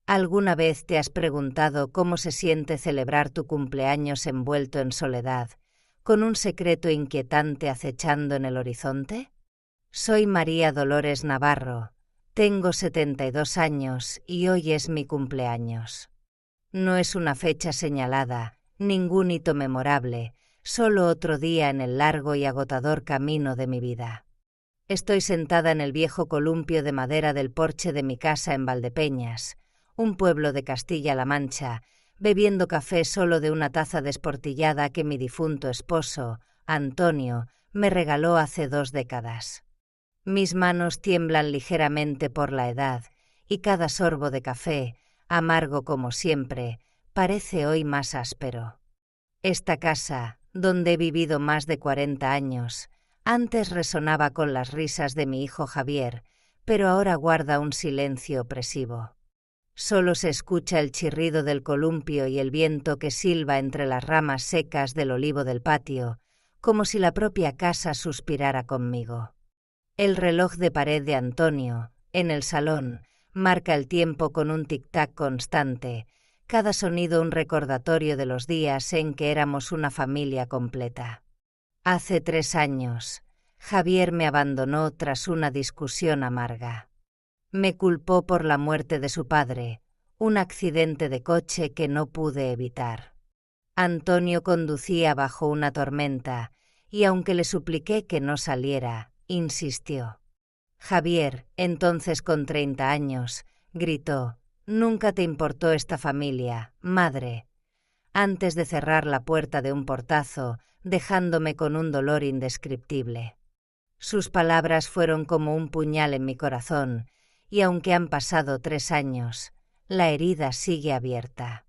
¿Alguna vez te has preguntado cómo se siente celebrar tu cumpleaños envuelto en soledad, con un secreto inquietante acechando en el horizonte? Soy María Dolores Navarro, tengo 72 años y hoy es mi cumpleaños. No es una fecha señalada, ningún hito memorable, solo otro día en el largo y agotador camino de mi vida. Estoy sentada en el viejo columpio de madera del porche de mi casa en Valdepeñas, un pueblo de Castilla-La Mancha, bebiendo café solo de una taza desportillada que mi difunto esposo, Antonio, me regaló hace 2 décadas. Mis manos tiemblan ligeramente por la edad, y cada sorbo de café, amargo como siempre, parece hoy más áspero. Esta casa, donde he vivido más de 40 años, antes resonaba con las risas de mi hijo Javier, pero ahora guarda un silencio opresivo. Solo se escucha el chirrido del columpio y el viento que silba entre las ramas secas del olivo del patio, como si la propia casa suspirara conmigo. El reloj de pared de Antonio, en el salón, marca el tiempo con un tic-tac constante, cada sonido un recordatorio de los días en que éramos una familia completa. Hace 3 años, Javier me abandonó tras una discusión amarga. Me culpó por la muerte de su padre, un accidente de coche que no pude evitar. Antonio conducía bajo una tormenta, y aunque le supliqué que no saliera, insistió. Javier, entonces con 30 años, gritó: «Nunca te importó esta familia, madre», antes de cerrar la puerta de un portazo, dejándome con un dolor indescriptible. Sus palabras fueron como un puñal en mi corazón, y aunque han pasado 3 años, la herida sigue abierta.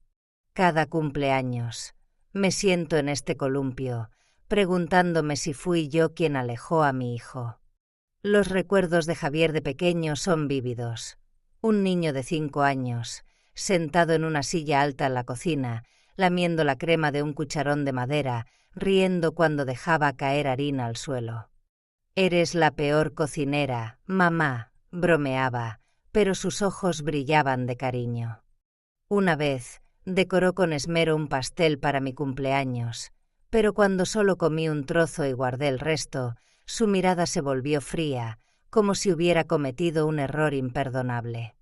Cada cumpleaños, me siento en este columpio, preguntándome si fui yo quien alejó a mi hijo. Los recuerdos de Javier de pequeño son vívidos. Un niño de 5 años, sentado en una silla alta en la cocina, lamiendo la crema de un cucharón de madera, riendo cuando dejaba caer harina al suelo. «Eres la peor cocinera, mamá», bromeaba, pero sus ojos brillaban de cariño. Una vez, decoró con esmero un pastel para mi cumpleaños, pero cuando solo comí un trozo y guardé el resto, su mirada se volvió fría, como si hubiera cometido un error imperdonable.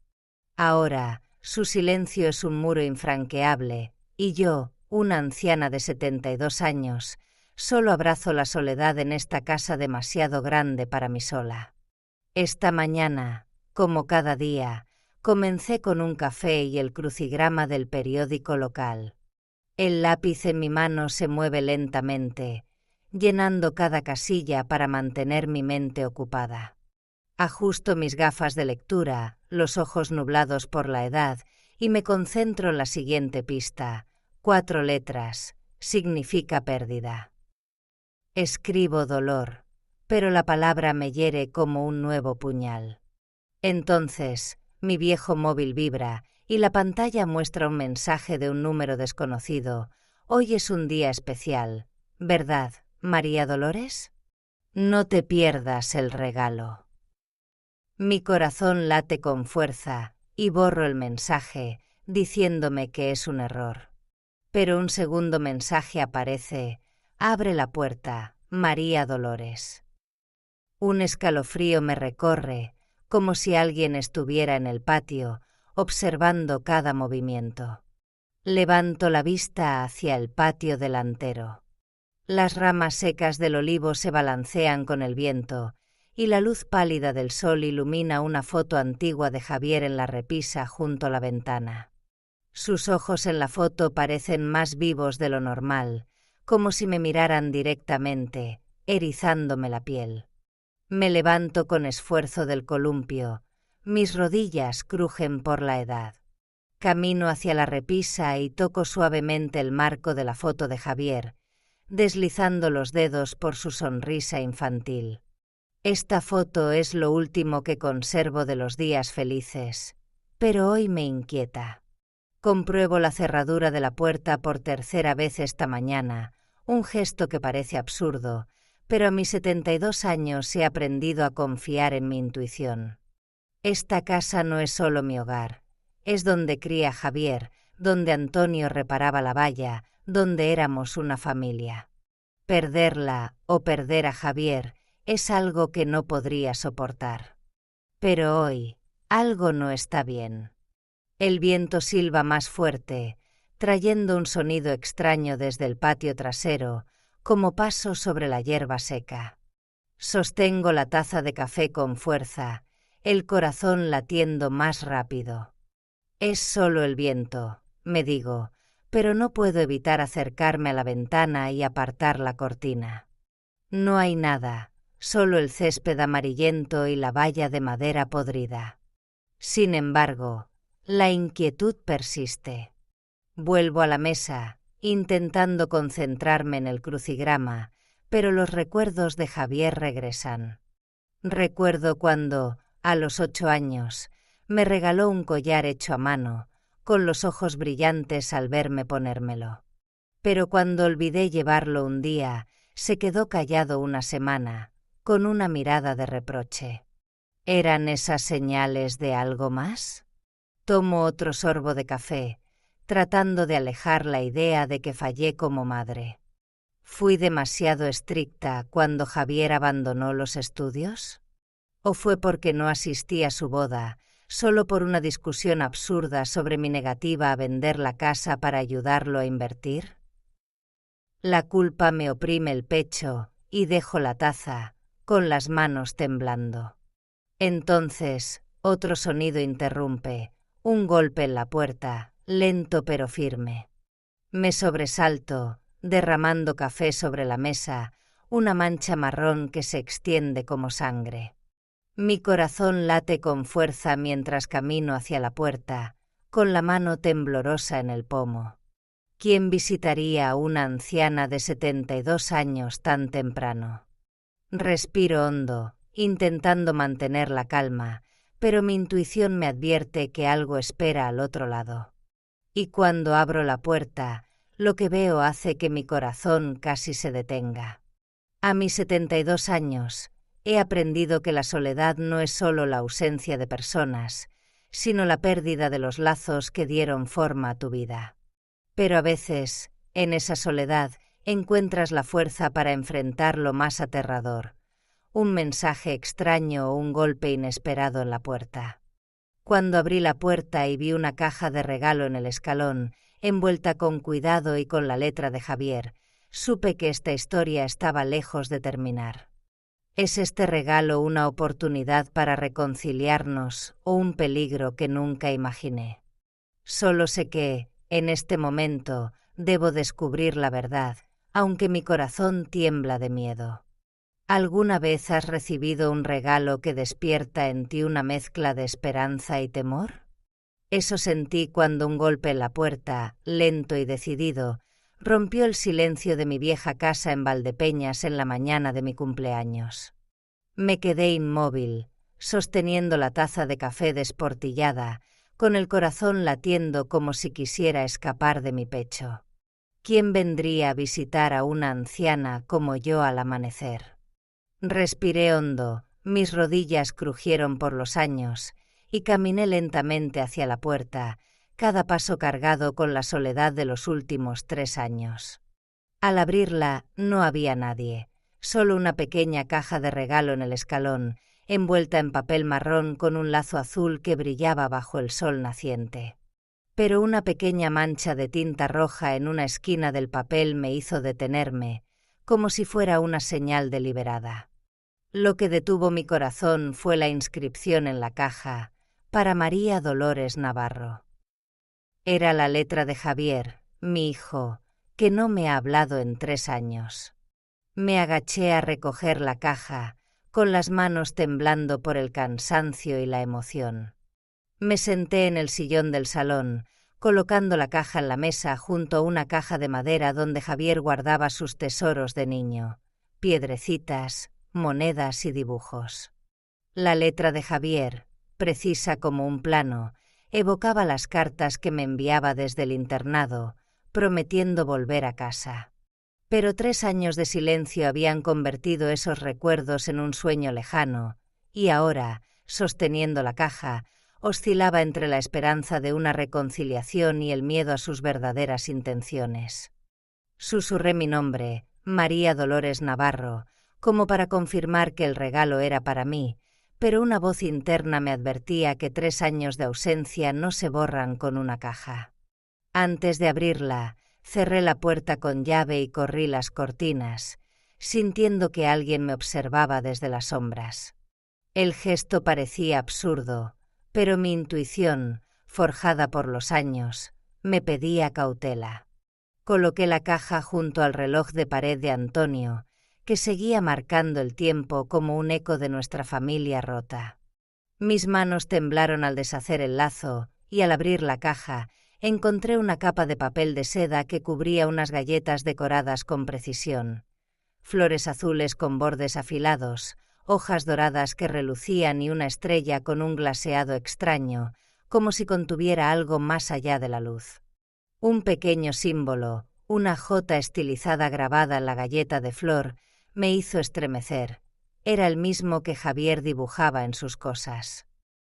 Ahora, su silencio es un muro infranqueable, y yo, una anciana de 72 años, solo abrazo la soledad en esta casa demasiado grande para mí sola. Esta mañana, como cada día, comencé con un café y el crucigrama del periódico local. El lápiz en mi mano se mueve lentamente, llenando cada casilla para mantener mi mente ocupada. Ajusto mis gafas de lectura, los ojos nublados por la edad, y me concentro en la siguiente pista. 4 letras, significa pérdida. Escribo dolor, pero la palabra me hiere como un nuevo puñal. Entonces, mi viejo móvil vibra y la pantalla muestra un mensaje de un número desconocido. Hoy es un día especial, ¿verdad, María Dolores? No te pierdas el regalo. Mi corazón late con fuerza y borro el mensaje, diciéndome que es un error. Pero un segundo mensaje aparece: abre la puerta, María Dolores. Un escalofrío me recorre, como si alguien estuviera en el patio, observando cada movimiento. Levanto la vista hacia el patio delantero. Las ramas secas del olivo se balancean con el viento, y la luz pálida del sol ilumina una foto antigua de Javier en la repisa junto a la ventana. Sus ojos en la foto parecen más vivos de lo normal, como si me miraran directamente, erizándome la piel. Me levanto con esfuerzo del columpio, mis rodillas crujen por la edad. Camino hacia la repisa y toco suavemente el marco de la foto de Javier, deslizando los dedos por su sonrisa infantil. Esta foto es lo último que conservo de los días felices, pero hoy me inquieta. Compruebo la cerradura de la puerta por 3ª vez esta mañana, un gesto que parece absurdo, pero a mis 72 años he aprendido a confiar en mi intuición. Esta casa no es solo mi hogar, es donde cría Javier, donde Antonio reparaba la valla, donde éramos una familia. Perderla o perder a Javier es algo que no podría soportar. Pero hoy, algo no está bien. El viento silba más fuerte, trayendo un sonido extraño desde el patio trasero, como paso sobre la hierba seca. Sostengo la taza de café con fuerza, el corazón latiendo más rápido. Es solo el viento, me digo, pero no puedo evitar acercarme a la ventana y apartar la cortina. No hay nada, solo el césped amarillento y la valla de madera podrida. Sin embargo, la inquietud persiste. Vuelvo a la mesa, intentando concentrarme en el crucigrama, pero los recuerdos de Javier regresan. Recuerdo cuando, a los 8 años, me regaló un collar hecho a mano, con los ojos brillantes al verme ponérmelo. Pero cuando olvidé llevarlo un día, se quedó callado una semana, con una mirada de reproche. ¿Eran esas señales de algo más? Tomo otro sorbo de café, tratando de alejar la idea de que fallé como madre. ¿Fui demasiado estricta cuando Javier abandonó los estudios? ¿O fue porque no asistí a su boda, solo por una discusión absurda sobre mi negativa a vender la casa para ayudarlo a invertir? La culpa me oprime el pecho y dejo la taza, con las manos temblando. Entonces, otro sonido interrumpe, un golpe en la puerta, lento pero firme. Me sobresalto, derramando café sobre la mesa, una mancha marrón que se extiende como sangre. Mi corazón late con fuerza mientras camino hacia la puerta, con la mano temblorosa en el pomo. ¿Quién visitaría a una anciana de 72 años tan temprano? Respiro hondo, intentando mantener la calma, pero mi intuición me advierte que algo espera al otro lado. Y cuando abro la puerta, lo que veo hace que mi corazón casi se detenga. A mis 72 años, he aprendido que la soledad no es solo la ausencia de personas, sino la pérdida de los lazos que dieron forma a tu vida. Pero a veces, en esa soledad, encuentras la fuerza para enfrentar lo más aterrador, un mensaje extraño o un golpe inesperado en la puerta. Cuando abrí la puerta y vi una caja de regalo en el escalón, envuelta con cuidado y con la letra de Javier, supe que esta historia estaba lejos de terminar. ¿Es este regalo una oportunidad para reconciliarnos o un peligro que nunca imaginé? Solo sé que, en este momento, debo descubrir la verdad, aunque mi corazón tiembla de miedo. ¿Alguna vez has recibido un regalo que despierta en ti una mezcla de esperanza y temor? Eso sentí cuando un golpe en la puerta, lento y decidido, rompió el silencio de mi vieja casa en Valdepeñas en la mañana de mi cumpleaños. Me quedé inmóvil, sosteniendo la taza de café desportillada, con el corazón latiendo como si quisiera escapar de mi pecho. ¿Quién vendría a visitar a una anciana como yo al amanecer? Respiré hondo, mis rodillas crujieron por los años, y caminé lentamente hacia la puerta, cada paso cargado con la soledad de los últimos 3 años. Al abrirla no había nadie, solo una pequeña caja de regalo en el escalón, envuelta en papel marrón con un lazo azul que brillaba bajo el sol naciente. Pero una pequeña mancha de tinta roja en una esquina del papel me hizo detenerme, como si fuera una señal deliberada. Lo que detuvo mi corazón fue la inscripción en la caja, para María Dolores Navarro. Era la letra de Javier, mi hijo, que no me ha hablado en 3 años. Me agaché a recoger la caja, con las manos temblando por el cansancio y la emoción. Me senté en el sillón del salón, colocando la caja en la mesa junto a una caja de madera donde Javier guardaba sus tesoros de niño, piedrecitas, monedas y dibujos. La letra de Javier, precisa como un plano, evocaba las cartas que me enviaba desde el internado, prometiendo volver a casa. Pero 3 años de silencio habían convertido esos recuerdos en un sueño lejano, y ahora, sosteniendo la caja, oscilaba entre la esperanza de una reconciliación y el miedo a sus verdaderas intenciones. Susurré mi nombre, María Dolores Navarro, como para confirmar que el regalo era para mí, pero una voz interna me advertía que 3 años de ausencia no se borran con una caja. Antes de abrirla, cerré la puerta con llave y corrí las cortinas, sintiendo que alguien me observaba desde las sombras. El gesto parecía absurdo, pero mi intuición, forjada por los años, me pedía cautela. Coloqué la caja junto al reloj de pared de Antonio, que seguía marcando el tiempo como un eco de nuestra familia rota. Mis manos temblaron al deshacer el lazo y al abrir la caja encontré una capa de papel de seda que cubría unas galletas decoradas con precisión. Flores azules con bordes afilados, hojas doradas que relucían y una estrella con un glaseado extraño, como si contuviera algo más allá de la luz. Un pequeño símbolo, una J estilizada grabada en la galleta de flor, me hizo estremecer. Era el mismo que Javier dibujaba en sus cosas.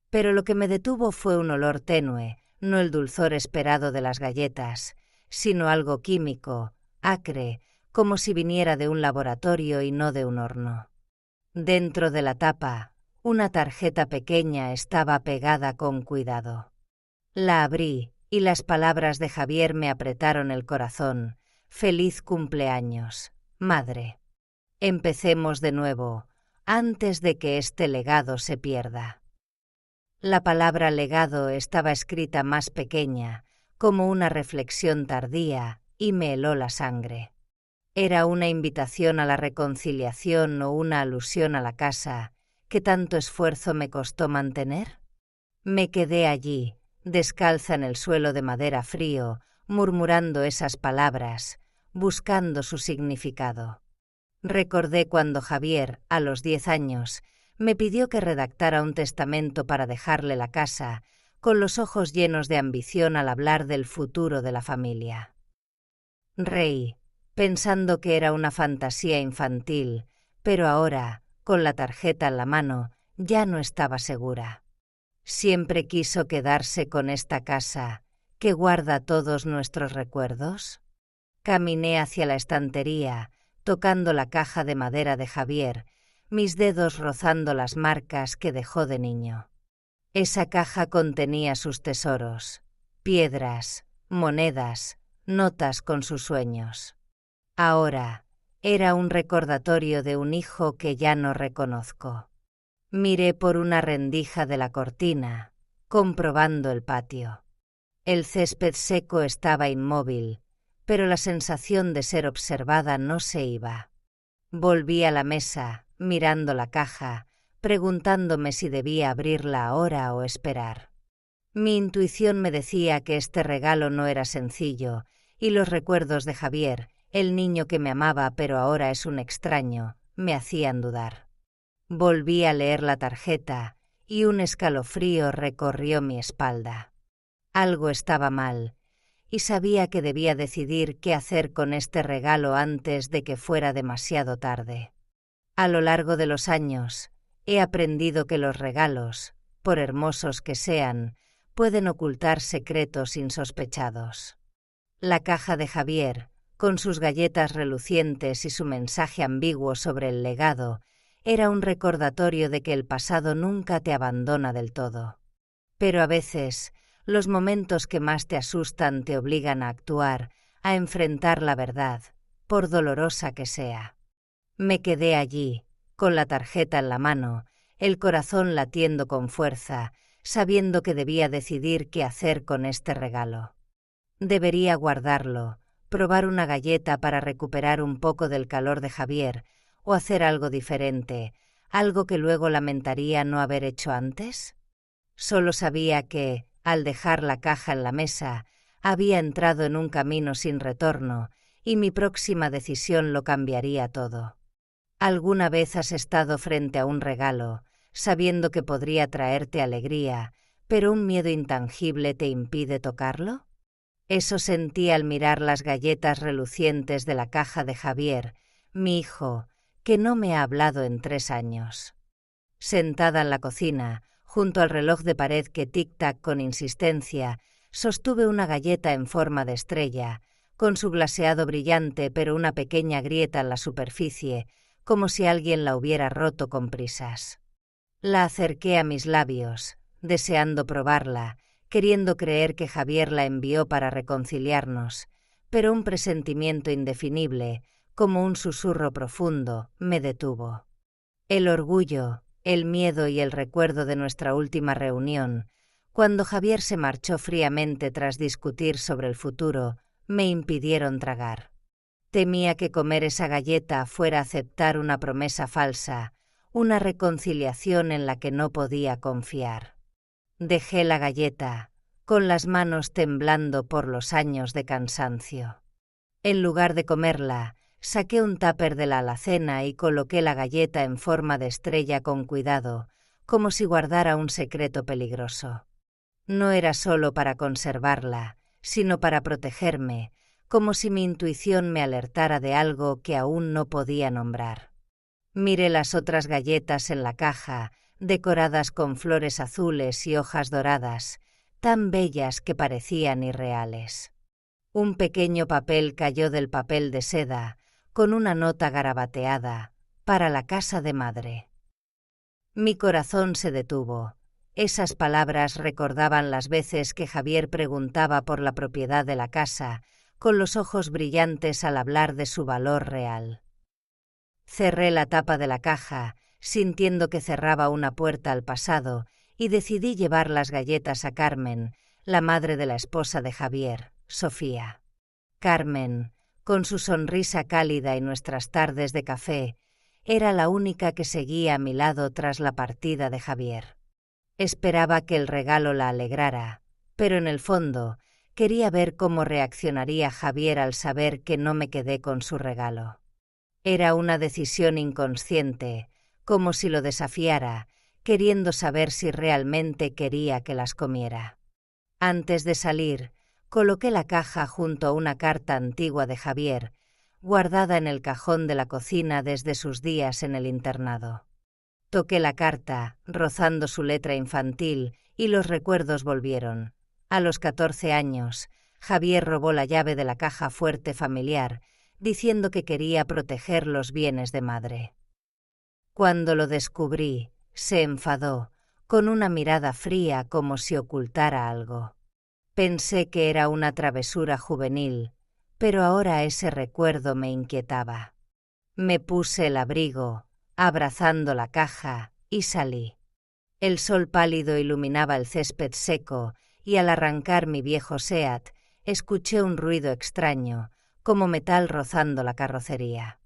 Pero lo que me detuvo fue un olor tenue, no el dulzor esperado de las galletas, sino algo químico, acre, como si viniera de un laboratorio y no de un horno. Dentro de la tapa, una tarjeta pequeña estaba pegada con cuidado. La abrí y las palabras de Javier me apretaron el corazón. Feliz cumpleaños, madre. Empecemos de nuevo, antes de que este legado se pierda. La palabra legado estaba escrita más pequeña, como una reflexión tardía, y me heló la sangre. ¿Era una invitación a la reconciliación o una alusión a la casa que tanto esfuerzo me costó mantener? Me quedé allí, descalza en el suelo de madera frío, murmurando esas palabras, buscando su significado. Recordé cuando Javier, a los 10 años, me pidió que redactara un testamento para dejarle la casa, con los ojos llenos de ambición al hablar del futuro de la familia. Reí, pensando que era una fantasía infantil, pero ahora, con la tarjeta en la mano, ya no estaba segura. ¿Siempre quiso quedarse con esta casa, que guarda todos nuestros recuerdos? Caminé hacia la estantería, tocando la caja de madera de Javier, mis dedos rozando las marcas que dejó de niño. Esa caja contenía sus tesoros, piedras, monedas, notas con sus sueños. Ahora era un recordatorio de un hijo que ya no reconozco. Miré por una rendija de la cortina, comprobando el patio. El césped seco estaba inmóvil, pero la sensación de ser observada no se iba. Volví a la mesa, mirando la caja, preguntándome si debía abrirla ahora o esperar. Mi intuición me decía que este regalo no era sencillo, y los recuerdos de Javier, el niño que me amaba pero ahora es un extraño, me hacían dudar. Volví a leer la tarjeta, y un escalofrío recorrió mi espalda. Algo estaba mal, y sabía que debía decidir qué hacer con este regalo antes de que fuera demasiado tarde. A lo largo de los años, he aprendido que los regalos, por hermosos que sean, pueden ocultar secretos insospechados. La caja de Javier, con sus galletas relucientes y su mensaje ambiguo sobre el legado, era un recordatorio de que el pasado nunca te abandona del todo. Pero a veces, los momentos que más te asustan te obligan a actuar, a enfrentar la verdad, por dolorosa que sea. Me quedé allí, con la tarjeta en la mano, el corazón latiendo con fuerza, sabiendo que debía decidir qué hacer con este regalo. Debería guardarlo, probar una galleta para recuperar un poco del calor de Javier, o hacer algo diferente, algo que luego lamentaría no haber hecho antes. Solo sabía que, al dejar la caja en la mesa, había entrado en un camino sin retorno, y mi próxima decisión lo cambiaría todo. ¿Alguna vez has estado frente a un regalo, sabiendo que podría traerte alegría, pero un miedo intangible te impide tocarlo? Eso sentí al mirar las galletas relucientes de la caja de Javier, mi hijo, que no me ha hablado en 3 años. Sentada en la cocina, Junto al reloj de pared que tic-tac con insistencia, sostuve una galleta en forma de estrella, con su glaseado brillante pero una pequeña grieta en la superficie, como si alguien la hubiera roto con prisas. La acerqué a mis labios, deseando probarla, queriendo creer que Javier la envió para reconciliarnos, pero un presentimiento indefinible, como un susurro profundo, me detuvo. El orgullo, el miedo y el recuerdo de nuestra última reunión, cuando Javier se marchó fríamente tras discutir sobre el futuro, me impidieron tragar. Temía que comer esa galleta fuera aceptar una promesa falsa, una reconciliación en la que no podía confiar. Dejé la galleta, con las manos temblando por los años de cansancio. En lugar de comerla, saqué un tupper de la alacena y coloqué la galleta en forma de estrella con cuidado, como si guardara un secreto peligroso. No era solo para conservarla, sino para protegerme, como si mi intuición me alertara de algo que aún no podía nombrar. Miré las otras galletas en la caja, decoradas con flores azules y hojas doradas, tan bellas que parecían irreales. Un pequeño papel cayó del papel de seda, con una nota garabateada, para la casa de madre. Mi corazón se detuvo. Esas palabras recordaban las veces que Javier preguntaba por la propiedad de la casa, con los ojos brillantes al hablar de su valor real. Cerré la tapa de la caja, sintiendo que cerraba una puerta al pasado, y decidí llevar las galletas a Carmen, la madre de la esposa de Javier, Sofía. Carmen, con su sonrisa cálida y nuestras tardes de café, era la única que seguía a mi lado tras la partida de Javier. Esperaba que el regalo la alegrara, pero en el fondo quería ver cómo reaccionaría Javier al saber que no me quedé con su regalo. Era una decisión inconsciente, como si lo desafiara, queriendo saber si realmente quería que las comiera. Antes de salir, coloqué la caja junto a una carta antigua de Javier, guardada en el cajón de la cocina desde sus días en el internado. Toqué la carta, rozando su letra infantil, y los recuerdos volvieron. A los 14 años, Javier robó la llave de la caja fuerte familiar, diciendo que quería proteger los bienes de madre. Cuando lo descubrí, se enfadó, con una mirada fría como si ocultara algo. Pensé que era una travesura juvenil, pero ahora ese recuerdo me inquietaba. Me puse el abrigo, abrazando la caja, y salí. El sol pálido iluminaba el césped seco, y al arrancar mi viejo Seat, escuché un ruido extraño, como metal rozando la carrocería.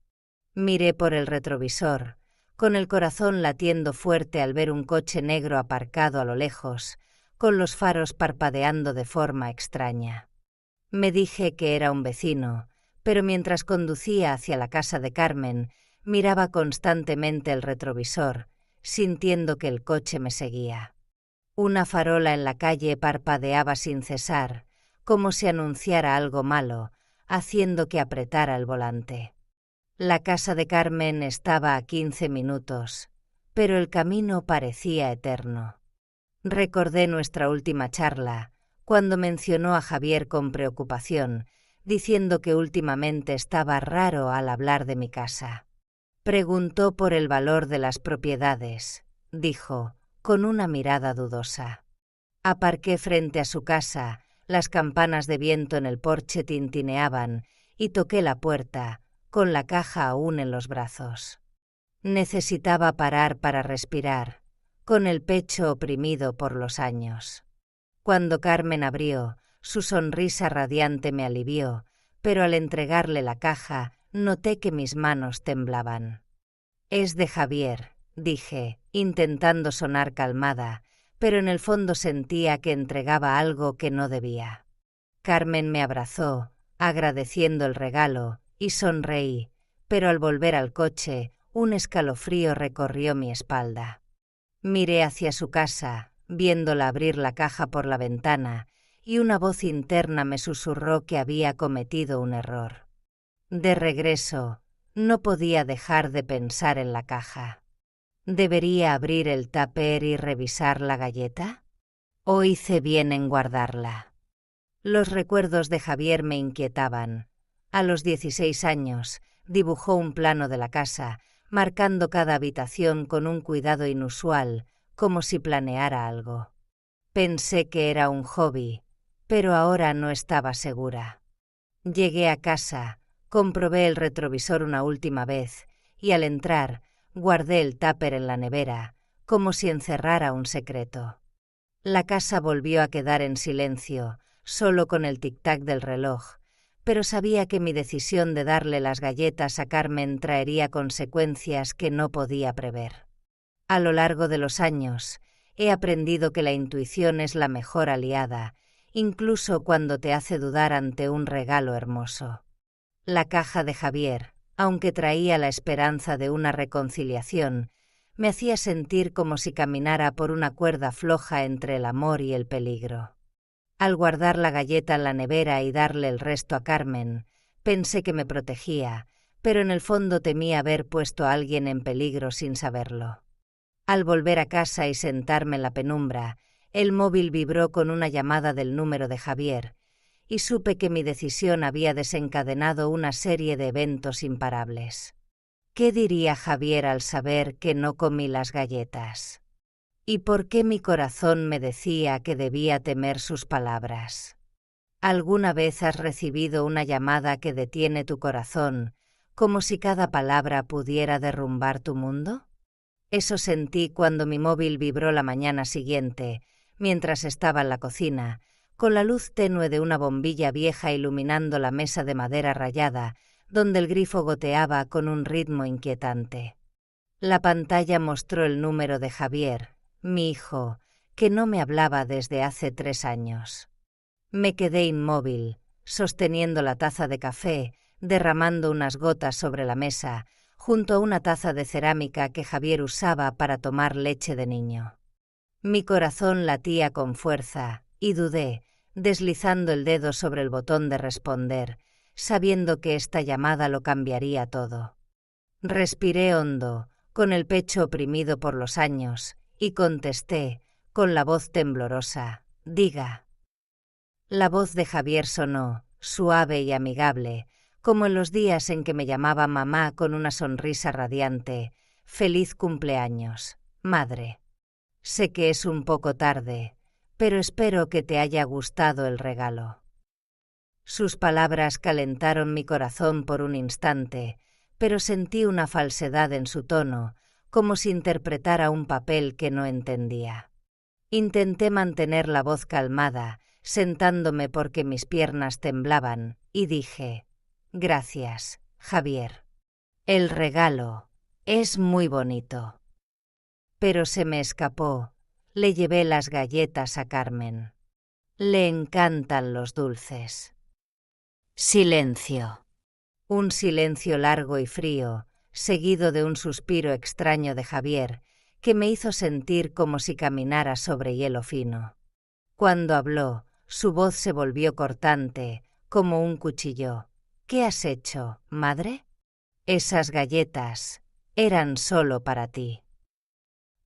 Miré por el retrovisor, con el corazón latiendo fuerte al ver un coche negro aparcado a lo lejos, con los faros parpadeando de forma extraña. Me dije que era un vecino, pero mientras conducía hacia la casa de Carmen, miraba constantemente el retrovisor, sintiendo que el coche me seguía. Una farola en la calle parpadeaba sin cesar, como si anunciara algo malo, haciendo que apretara el volante. La casa de Carmen estaba a 15 minutos, pero el camino parecía eterno. Recordé nuestra última charla, cuando mencionó a Javier con preocupación, diciendo que últimamente estaba raro al hablar de mi casa. Preguntó por el valor de las propiedades, dijo, con una mirada dudosa. Aparqué frente a su casa, las campanas de viento en el porche tintineaban, y toqué la puerta, con la caja aún en los brazos. Necesitaba parar para respirar, con el pecho oprimido por los años. Cuando Carmen abrió, su sonrisa radiante me alivió, pero al entregarle la caja noté que mis manos temblaban. «Es de Javier», dije, intentando sonar calmada, pero en el fondo sentía que entregaba algo que no debía. Carmen me abrazó, agradeciendo el regalo, y sonreí, pero al volver al coche, un escalofrío recorrió mi espalda. Miré hacia su casa, viéndola abrir la caja por la ventana, y una voz interna me susurró que había cometido un error. De regreso, no podía dejar de pensar en la caja. ¿Debería abrir el tupper y revisar la galleta? ¿O hice bien en guardarla? Los recuerdos de Javier me inquietaban. A los 16 años, dibujó un plano de la casa, marcando cada habitación con un cuidado inusual, como si planeara algo. Pensé que era un hobby, pero ahora no estaba segura. Llegué a casa, comprobé el retrovisor una última vez y al entrar guardé el tupper en la nevera, como si encerrara un secreto. La casa volvió a quedar en silencio, solo con el tic-tac del reloj, pero sabía que mi decisión de darle las galletas a Carmen traería consecuencias que no podía prever. A lo largo de los años, he aprendido que la intuición es la mejor aliada, incluso cuando te hace dudar ante un regalo hermoso. La caja de Javier, aunque traía la esperanza de una reconciliación, me hacía sentir como si caminara por una cuerda floja entre el amor y el peligro. Al guardar la galleta en la nevera y darle el resto a Carmen, pensé que me protegía, pero en el fondo temía haber puesto a alguien en peligro sin saberlo. Al volver a casa y sentarme en la penumbra, el móvil vibró con una llamada del número de Javier, y supe que mi decisión había desencadenado una serie de eventos imparables. ¿Qué diría Javier al saber que no comí las galletas? ¿Y por qué mi corazón me decía que debía temer sus palabras? ¿Alguna vez has recibido una llamada que detiene tu corazón, como si cada palabra pudiera derrumbar tu mundo? Eso sentí cuando mi móvil vibró la mañana siguiente, mientras estaba en la cocina, con la luz tenue de una bombilla vieja iluminando la mesa de madera rayada, donde el grifo goteaba con un ritmo inquietante. La pantalla mostró el número de Javier, mi hijo, que no me hablaba desde hace 3 años. Me quedé inmóvil, sosteniendo la taza de café, derramando unas gotas sobre la mesa, junto a una taza de cerámica que Javier usaba para tomar leche de niño. Mi corazón latía con fuerza, y dudé, deslizando el dedo sobre el botón de responder, sabiendo que esta llamada lo cambiaría todo. Respiré hondo, con el pecho oprimido por los años, y contesté, con la voz temblorosa, «Diga». La voz de Javier sonó, suave y amigable, como en los días en que me llamaba mamá con una sonrisa radiante, «Feliz cumpleaños, madre. Sé que es un poco tarde, pero espero que te haya gustado el regalo». Sus palabras calentaron mi corazón por un instante, pero sentí una falsedad en su tono, como si interpretara un papel que no entendía. Intenté mantener la voz calmada, sentándome porque mis piernas temblaban, y dije, «Gracias, Javier. El regalo es muy bonito». Pero se me escapó. Le llevé las galletas a Carmen. Le encantan los dulces. Silencio. Un silencio largo y frío, seguido de un suspiro extraño de Javier, que me hizo sentir como si caminara sobre hielo fino. Cuando habló, su voz se volvió cortante, como un cuchillo. «¿Qué has hecho, madre?» «Esas galletas eran solo para ti».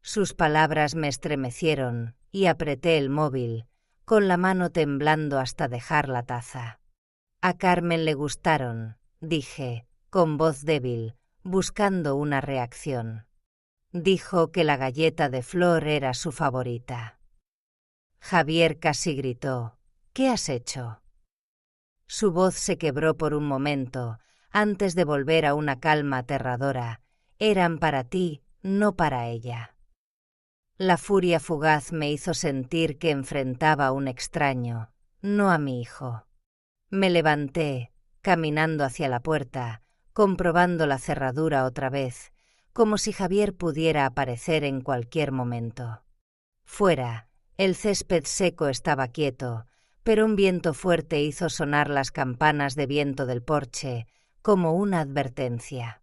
Sus palabras me estremecieron y apreté el móvil, con la mano temblando hasta dejar la taza. «A Carmen le gustaron», dije, con voz débil, buscando una reacción. Dijo que la galleta de flor era su favorita. Javier casi gritó, «¿Qué has hecho?». Su voz se quebró por un momento, antes de volver a una calma aterradora. «Eran para ti, no para ella». La furia fugaz me hizo sentir que enfrentaba a un extraño, no a mi hijo. Me levanté, caminando hacia la puerta, comprobando la cerradura otra vez, como si Javier pudiera aparecer en cualquier momento. Fuera, el césped seco estaba quieto, pero un viento fuerte hizo sonar las campanas de viento del porche, como una advertencia.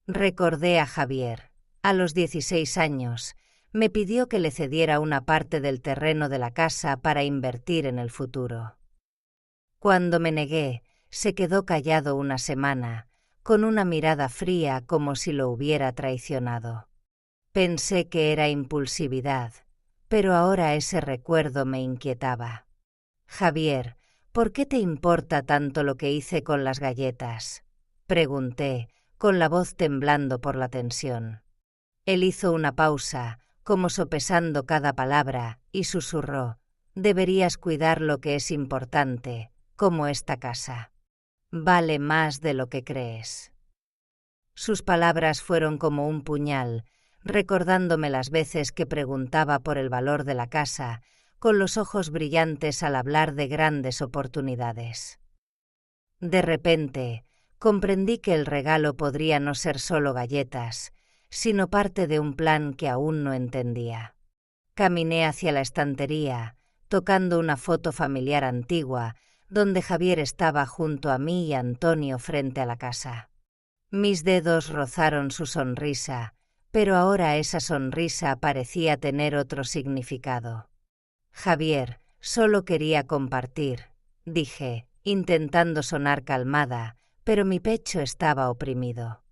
Recordé a Javier. A los 16 años, me pidió que le cediera una parte del terreno de la casa para invertir en el futuro. Cuando me negué, se quedó callado una semana, con una mirada fría como si lo hubiera traicionado. Pensé que era impulsividad, pero ahora ese recuerdo me inquietaba. Javier, ¿por qué te importa tanto lo que hice con las galletas?, pregunté, con la voz temblando por la tensión. Él hizo una pausa, como sopesando cada palabra, y susurró: «Deberías cuidar lo que es importante, como esta casa. Vale más de lo que crees». Sus palabras fueron como un puñal, recordándome las veces que preguntaba por el valor de la casa, con los ojos brillantes al hablar de grandes oportunidades. De repente, comprendí que el regalo podría no ser solo galletas, sino parte de un plan que aún no entendía. Caminé hacia la estantería, tocando una foto familiar antigua, donde Javier estaba junto a mí y Antonio frente a la casa. Mis dedos rozaron su sonrisa, pero ahora esa sonrisa parecía tener otro significado. Javier, solo quería compartir, dije, intentando sonar calmada, pero mi pecho estaba oprimido.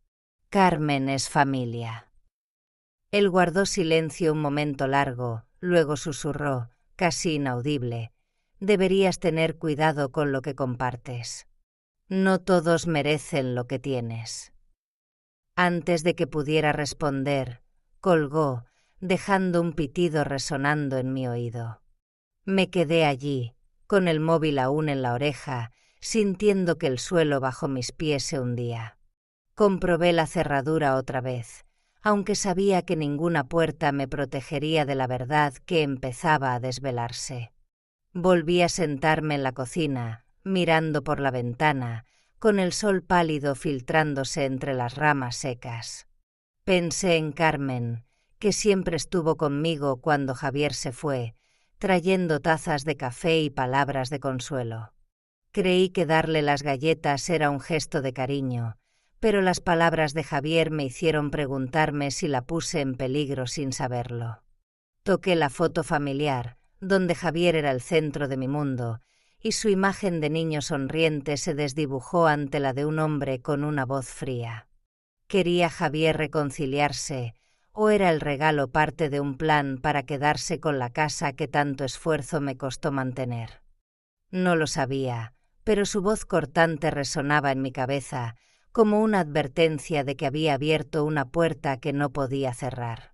Carmen es familia. Él guardó silencio un momento largo, luego susurró, casi inaudible: «Deberías tener cuidado con lo que compartes. No todos merecen lo que tienes». Antes de que pudiera responder, colgó, dejando un pitido resonando en mi oído. Me quedé allí, con el móvil aún en la oreja, sintiendo que el suelo bajo mis pies se hundía. Comprobé la cerradura otra vez, aunque sabía que ninguna puerta me protegería de la verdad que empezaba a desvelarse. Volví a sentarme en la cocina, mirando por la ventana, con el sol pálido filtrándose entre las ramas secas. Pensé en Carmen, que siempre estuvo conmigo cuando Javier se fue, trayendo tazas de café y palabras de consuelo. Creí que darle las galletas era un gesto de cariño, pero las palabras de Javier me hicieron preguntarme si la puse en peligro sin saberlo. Toqué la foto familiar, donde Javier era el centro de mi mundo, y su imagen de niño sonriente se desdibujó ante la de un hombre con una voz fría. ¿Quería Javier reconciliarse, o era el regalo parte de un plan para quedarse con la casa que tanto esfuerzo me costó mantener? No lo sabía, pero su voz cortante resonaba en mi cabeza, como una advertencia de que había abierto una puerta que no podía cerrar.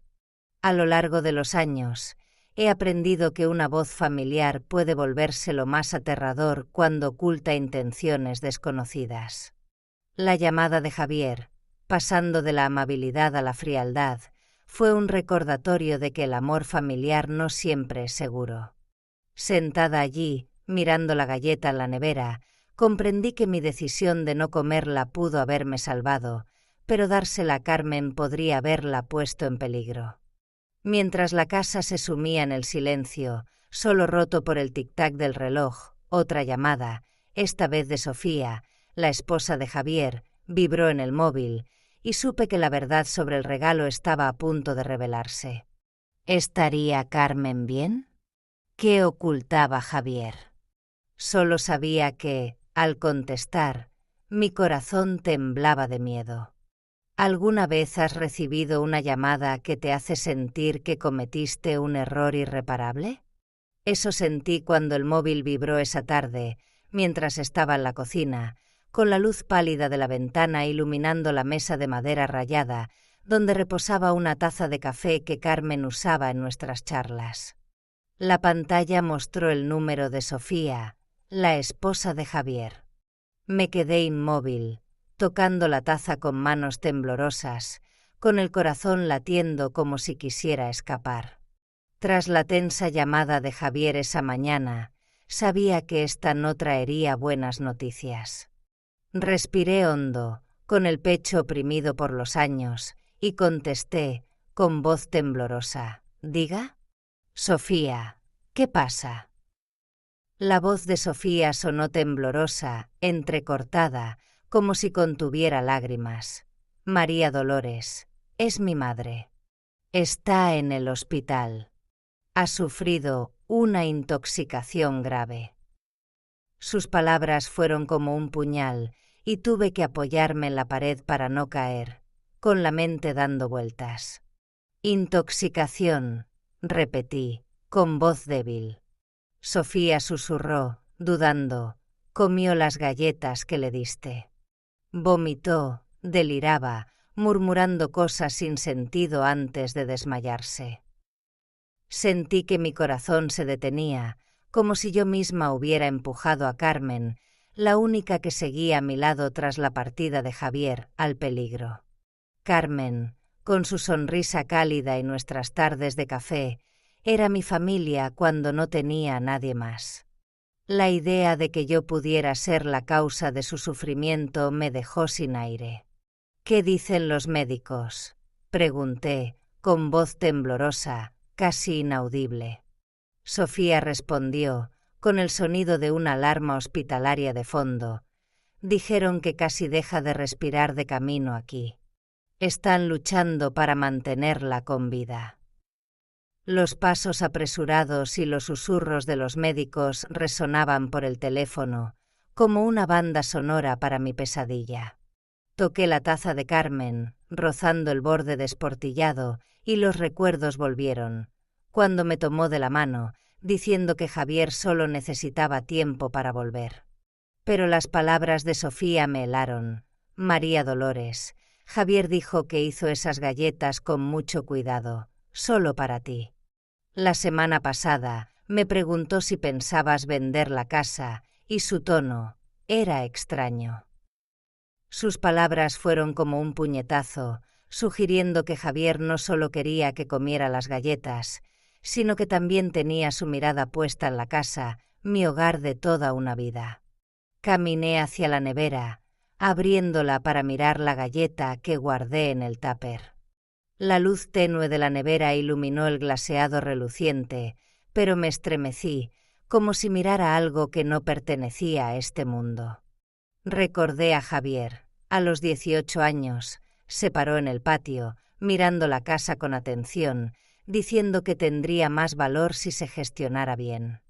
A lo largo de los años, he aprendido que una voz familiar puede volverse lo más aterrador cuando oculta intenciones desconocidas. La llamada de Javier, pasando de la amabilidad a la frialdad, fue un recordatorio de que el amor familiar no siempre es seguro. Sentada allí, mirando la galleta en la nevera, comprendí que mi decisión de no comerla pudo haberme salvado, pero dársela a Carmen podría haberla puesto en peligro. Mientras la casa se sumía en el silencio, solo roto por el tic-tac del reloj, otra llamada, esta vez de Sofía, la esposa de Javier, vibró en el móvil, y supe que la verdad sobre el regalo estaba a punto de revelarse. ¿Estaría Carmen bien? ¿Qué ocultaba Javier? Solo sabía que, al contestar, mi corazón temblaba de miedo. ¿Alguna vez has recibido una llamada que te hace sentir que cometiste un error irreparable? Eso sentí cuando el móvil vibró esa tarde, mientras estaba en la cocina, con la luz pálida de la ventana iluminando la mesa de madera rayada, donde reposaba una taza de café que Carmen usaba en nuestras charlas. La pantalla mostró el número de Sofía, la esposa de Javier. Me quedé inmóvil, tocando la taza con manos temblorosas, con el corazón latiendo como si quisiera escapar. Tras la tensa llamada de Javier esa mañana, sabía que esta no traería buenas noticias. Respiré hondo, con el pecho oprimido por los años, y contesté, con voz temblorosa: «¿Diga?» «Sofía, ¿qué pasa?» La voz de Sofía sonó temblorosa, entrecortada, como si contuviera lágrimas. «María Dolores, es mi madre. Está en el hospital. Ha sufrido una intoxicación grave». Sus palabras fueron como un puñal, y tuve que apoyarme en la pared para no caer, con la mente dando vueltas. Intoxicación, repetí, con voz débil. Sofía susurró, dudando. Comió las galletas que le diste. Vomitó, deliraba, murmurando cosas sin sentido antes de desmayarse. Sentí que mi corazón se detenía, como si yo misma hubiera empujado a Carmen, la única que seguía a mi lado tras la partida de Javier, al peligro. Carmen, con su sonrisa cálida y nuestras tardes de café, era mi familia cuando no tenía a nadie más. La idea de que yo pudiera ser la causa de su sufrimiento me dejó sin aire. ¿Qué dicen los médicos?, pregunté, con voz temblorosa, casi inaudible. Sofía respondió, con el sonido de una alarma hospitalaria de fondo. Dijeron que casi deja de respirar de camino aquí. Están luchando para mantenerla con vida. Los pasos apresurados y los susurros de los médicos resonaban por el teléfono, como una banda sonora para mi pesadilla. Toqué la taza de Carmen, rozando el borde desportillado, y los recuerdos volvieron, cuando me tomó de la mano, diciendo que Javier solo necesitaba tiempo para volver. Pero las palabras de Sofía me helaron. María Dolores, Javier dijo que hizo esas galletas con mucho cuidado, solo para ti. La semana pasada me preguntó si pensabas vender la casa, y su tono era extraño. Sus palabras fueron como un puñetazo, sugiriendo que Javier no solo quería que comiera las galletas, sino que también tenía su mirada puesta en la casa, mi hogar de toda una vida. Caminé hacia la nevera, abriéndola para mirar la galleta que guardé en el tupper. La luz tenue de la nevera iluminó el glaseado reluciente, pero me estremecí, como si mirara algo que no pertenecía a este mundo. Recordé a Javier. A los 18 años, se paró en el patio, mirando la casa con atención, diciendo que tendría más valor si se gestionara bien.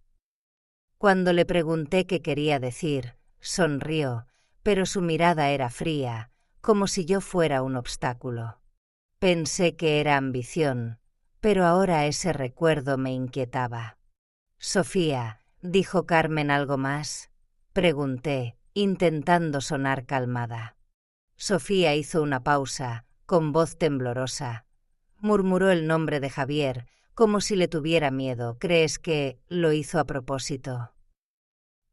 Cuando le pregunté qué quería decir, sonrió, pero su mirada era fría, como si yo fuera un obstáculo. Pensé que era ambición, pero ahora ese recuerdo me inquietaba. «Sofía», dijo Carmen, ¿algo más?, pregunté, intentando sonar calmada. Sofía hizo una pausa, con voz temblorosa. Murmuró el nombre de Javier, como si le tuviera miedo. «¿Crees que lo hizo a propósito?».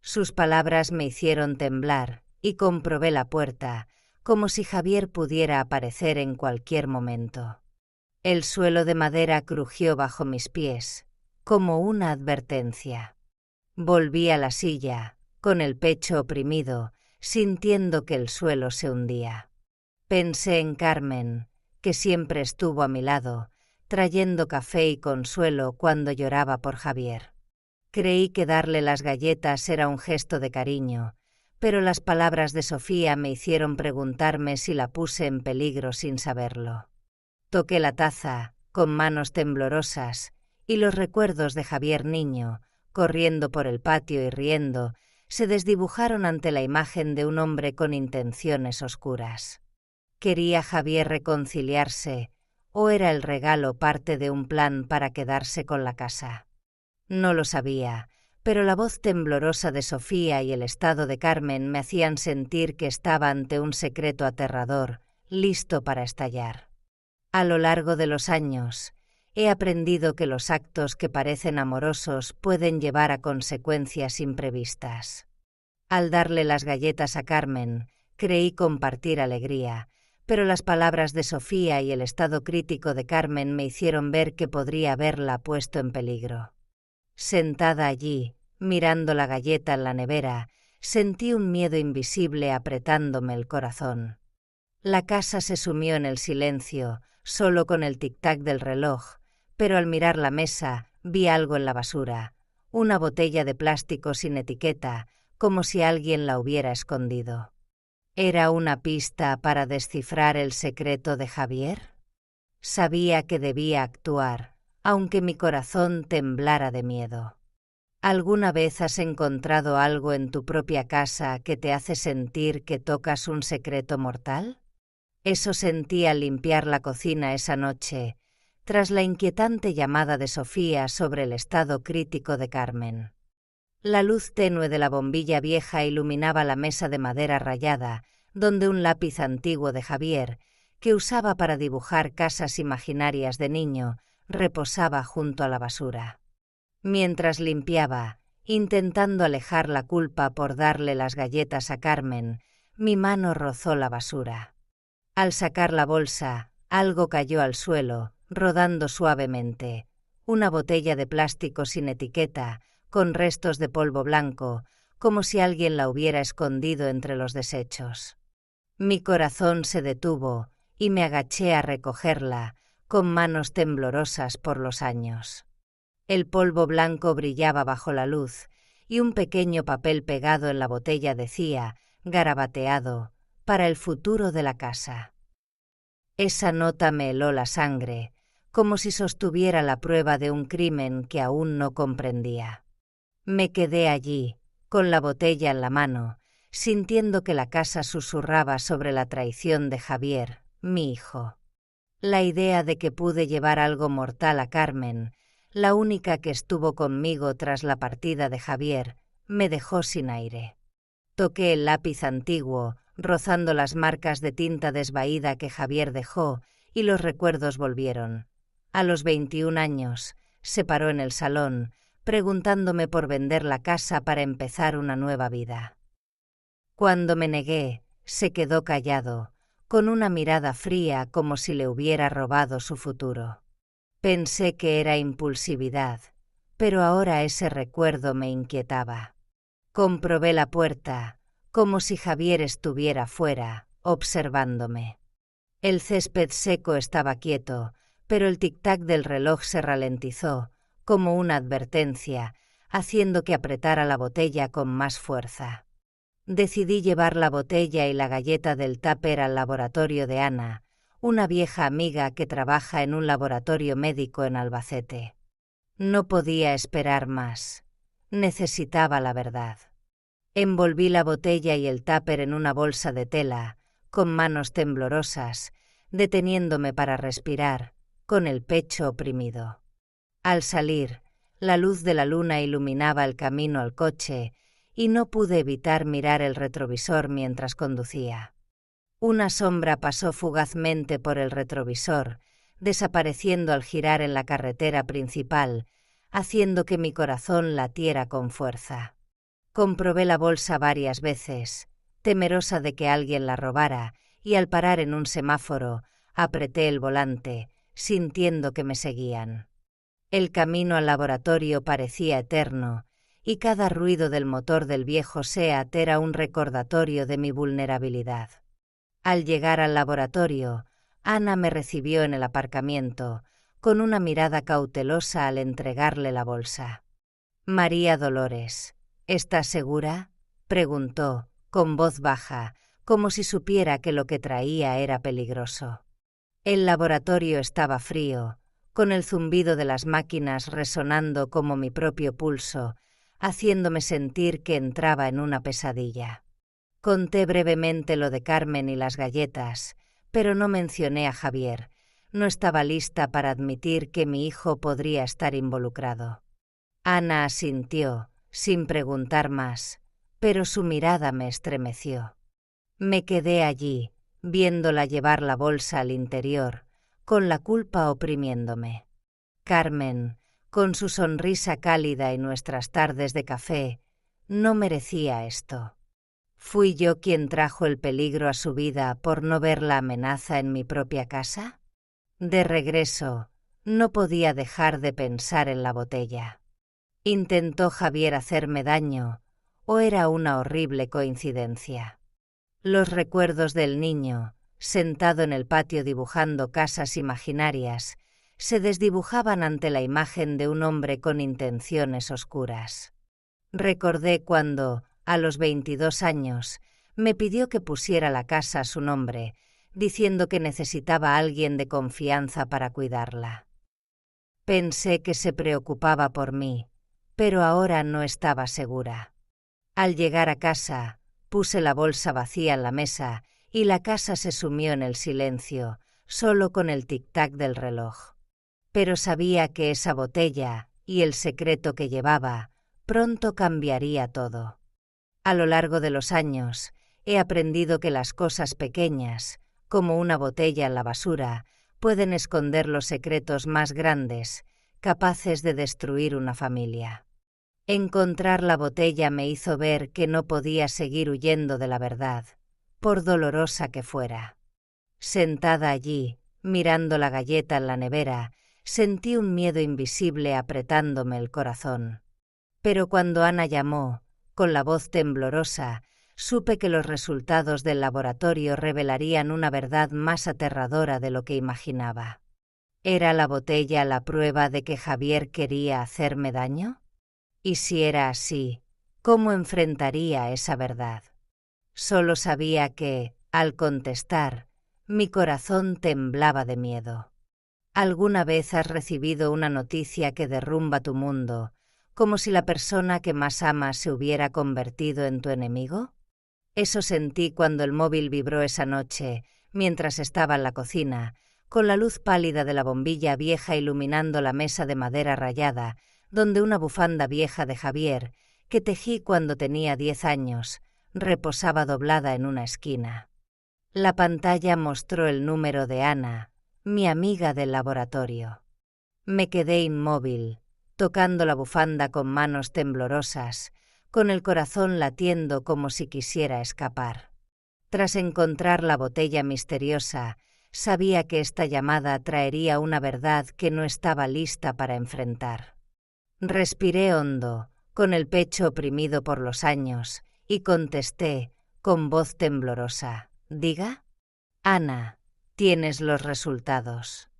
Sus palabras me hicieron temblar, y comprobé la puerta, como si Javier pudiera aparecer en cualquier momento. El suelo de madera crujió bajo mis pies, como una advertencia. Volví a la silla, con el pecho oprimido, sintiendo que el suelo se hundía. Pensé en Carmen, que siempre estuvo a mi lado, trayendo café y consuelo cuando lloraba por Javier. Creí que darle las galletas era un gesto de cariño, pero las palabras de Sofía me hicieron preguntarme si la puse en peligro sin saberlo. Toqué la taza, con manos temblorosas, y los recuerdos de Javier niño, corriendo por el patio y riendo, se desdibujaron ante la imagen de un hombre con intenciones oscuras. ¿Quería Javier reconciliarse, o era el regalo parte de un plan para quedarse con la casa? No lo sabía, pero la voz temblorosa de Sofía y el estado de Carmen me hacían sentir que estaba ante un secreto aterrador, listo para estallar. A lo largo de los años, he aprendido que los actos que parecen amorosos pueden llevar a consecuencias imprevistas. Al darle las galletas a Carmen, creí compartir alegría, pero las palabras de Sofía y el estado crítico de Carmen me hicieron ver que podría haberla puesto en peligro. Sentada allí, mirando la galleta en la nevera, sentí un miedo invisible apretándome el corazón. La casa se sumió en el silencio, solo con el tic-tac del reloj, pero al mirar la mesa vi algo en la basura, una botella de plástico sin etiqueta, como si alguien la hubiera escondido. ¿Era una pista para descifrar el secreto de Javier? Sabía que debía actuar, aunque mi corazón temblara de miedo. ¿Alguna vez has encontrado algo en tu propia casa que te hace sentir que tocas un secreto mortal? Eso sentí al limpiar la cocina esa noche, tras la inquietante llamada de Sofía sobre el estado crítico de Carmen. La luz tenue de la bombilla vieja iluminaba la mesa de madera rayada, donde un lápiz antiguo de Javier, que usaba para dibujar casas imaginarias de niño, reposaba junto a la basura. Mientras limpiaba, intentando alejar la culpa por darle las galletas a Carmen, mi mano rozó la basura. Al sacar la bolsa, algo cayó al suelo, rodando suavemente. Una botella de plástico sin etiqueta, con restos de polvo blanco, como si alguien la hubiera escondido entre los desechos. Mi corazón se detuvo y me agaché a recogerla, con manos temblorosas por los años. El polvo blanco brillaba bajo la luz, y un pequeño papel pegado en la botella decía, garabateado, para el futuro de la casa. Esa nota me heló la sangre, como si sostuviera la prueba de un crimen que aún no comprendía. Me quedé allí, con la botella en la mano, sintiendo que la casa susurraba sobre la traición de Javier, mi hijo. La idea de que pude llevar algo mortal a Carmen, la única que estuvo conmigo tras la partida de Javier, me dejó sin aire. Toqué el lápiz antiguo, rozando las marcas de tinta desvaída que Javier dejó, y los recuerdos volvieron. A los 21 años, se paró en el salón, preguntándome por vender la casa para empezar una nueva vida. Cuando me negué, se quedó callado, con una mirada fría como si le hubiera robado su futuro. Pensé que era impulsividad, pero ahora ese recuerdo me inquietaba. Comprobé la puerta, como si Javier estuviera fuera, observándome. El césped seco estaba quieto, pero el tic-tac del reloj se ralentizó, como una advertencia, haciendo que apretara la botella con más fuerza. Decidí llevar la botella y la galleta del tupper al laboratorio de Ana, una vieja amiga que trabaja en un laboratorio médico en Albacete. No podía esperar más. Necesitaba la verdad. Envolví la botella y el tupper en una bolsa de tela, con manos temblorosas, deteniéndome para respirar, con el pecho oprimido. Al salir, la luz de la luna iluminaba el camino al coche y no pude evitar mirar el retrovisor mientras conducía. Una sombra pasó fugazmente por el retrovisor, desapareciendo al girar en la carretera principal, haciendo que mi corazón latiera con fuerza. Comprobé la bolsa varias veces, temerosa de que alguien la robara, y al parar en un semáforo, apreté el volante, sintiendo que me seguían. El camino al laboratorio parecía eterno, y cada ruido del motor del viejo SEAT era un recordatorio de mi vulnerabilidad. Al llegar al laboratorio, Ana me recibió en el aparcamiento, con una mirada cautelosa al entregarle la bolsa. «María Dolores, ¿estás segura?», preguntó, con voz baja, como si supiera que lo que traía era peligroso. El laboratorio estaba frío, con el zumbido de las máquinas resonando como mi propio pulso, haciéndome sentir que entraba en una pesadilla. Conté brevemente lo de Carmen y las galletas, pero no mencioné a Javier. No estaba lista para admitir que mi hijo podría estar involucrado. Ana asintió, sin preguntar más, pero su mirada me estremeció. Me quedé allí, viéndola llevar la bolsa al interior, con la culpa oprimiéndome. Carmen, con su sonrisa cálida y nuestras tardes de café, no merecía esto. ¿Fui yo quien trajo el peligro a su vida por no ver la amenaza en mi propia casa? De regreso, no podía dejar de pensar en la botella. ¿Intentó Javier hacerme daño o era una horrible coincidencia? Los recuerdos del niño, sentado en el patio dibujando casas imaginarias, se desdibujaban ante la imagen de un hombre con intenciones oscuras. Recordé cuando, a los 22 años, me pidió que pusiera la casa a su nombre, diciendo que necesitaba a alguien de confianza para cuidarla. Pensé que se preocupaba por mí, pero ahora no estaba segura. Al llegar a casa, puse la bolsa vacía en la mesa y la casa se sumió en el silencio, solo con el tic-tac del reloj. pero sabía que esa botella y el secreto que llevaba pronto cambiaría todo. A lo largo de los años he aprendido que las cosas pequeñas, como una botella en la basura, pueden esconder los secretos más grandes, capaces de destruir una familia. Encontrar la botella me hizo ver que no podía seguir huyendo de la verdad, por dolorosa que fuera. Sentada allí, mirando la galleta en la nevera, sentí un miedo invisible apretándome el corazón. Pero cuando Ana llamó, con la voz temblorosa, supe que los resultados del laboratorio revelarían una verdad más aterradora de lo que imaginaba. ¿Era la botella la prueba de que Javier quería hacerme daño? Y si era así, ¿cómo enfrentaría esa verdad? Solo sabía que, al contestar, mi corazón temblaba de miedo. ¿Alguna vez has recibido una noticia que derrumba tu mundo, como si la persona que más amas se hubiera convertido en tu enemigo? Eso sentí cuando el móvil vibró esa noche, mientras estaba en la cocina, con la luz pálida de la bombilla vieja iluminando la mesa de madera rayada, donde una bufanda vieja de Javier, que tejí cuando tenía 10 años, reposaba doblada en una esquina. La pantalla mostró el número de Ana, mi amiga del laboratorio. Me quedé inmóvil, tocando la bufanda con manos temblorosas, con el corazón latiendo como si quisiera escapar. Tras encontrar la botella misteriosa, sabía que esta llamada traería una verdad que no estaba lista para enfrentar. Respiré hondo, con el pecho oprimido por los años, y contesté, con voz temblorosa, «¿Diga?» «Ana, tienes los resultados».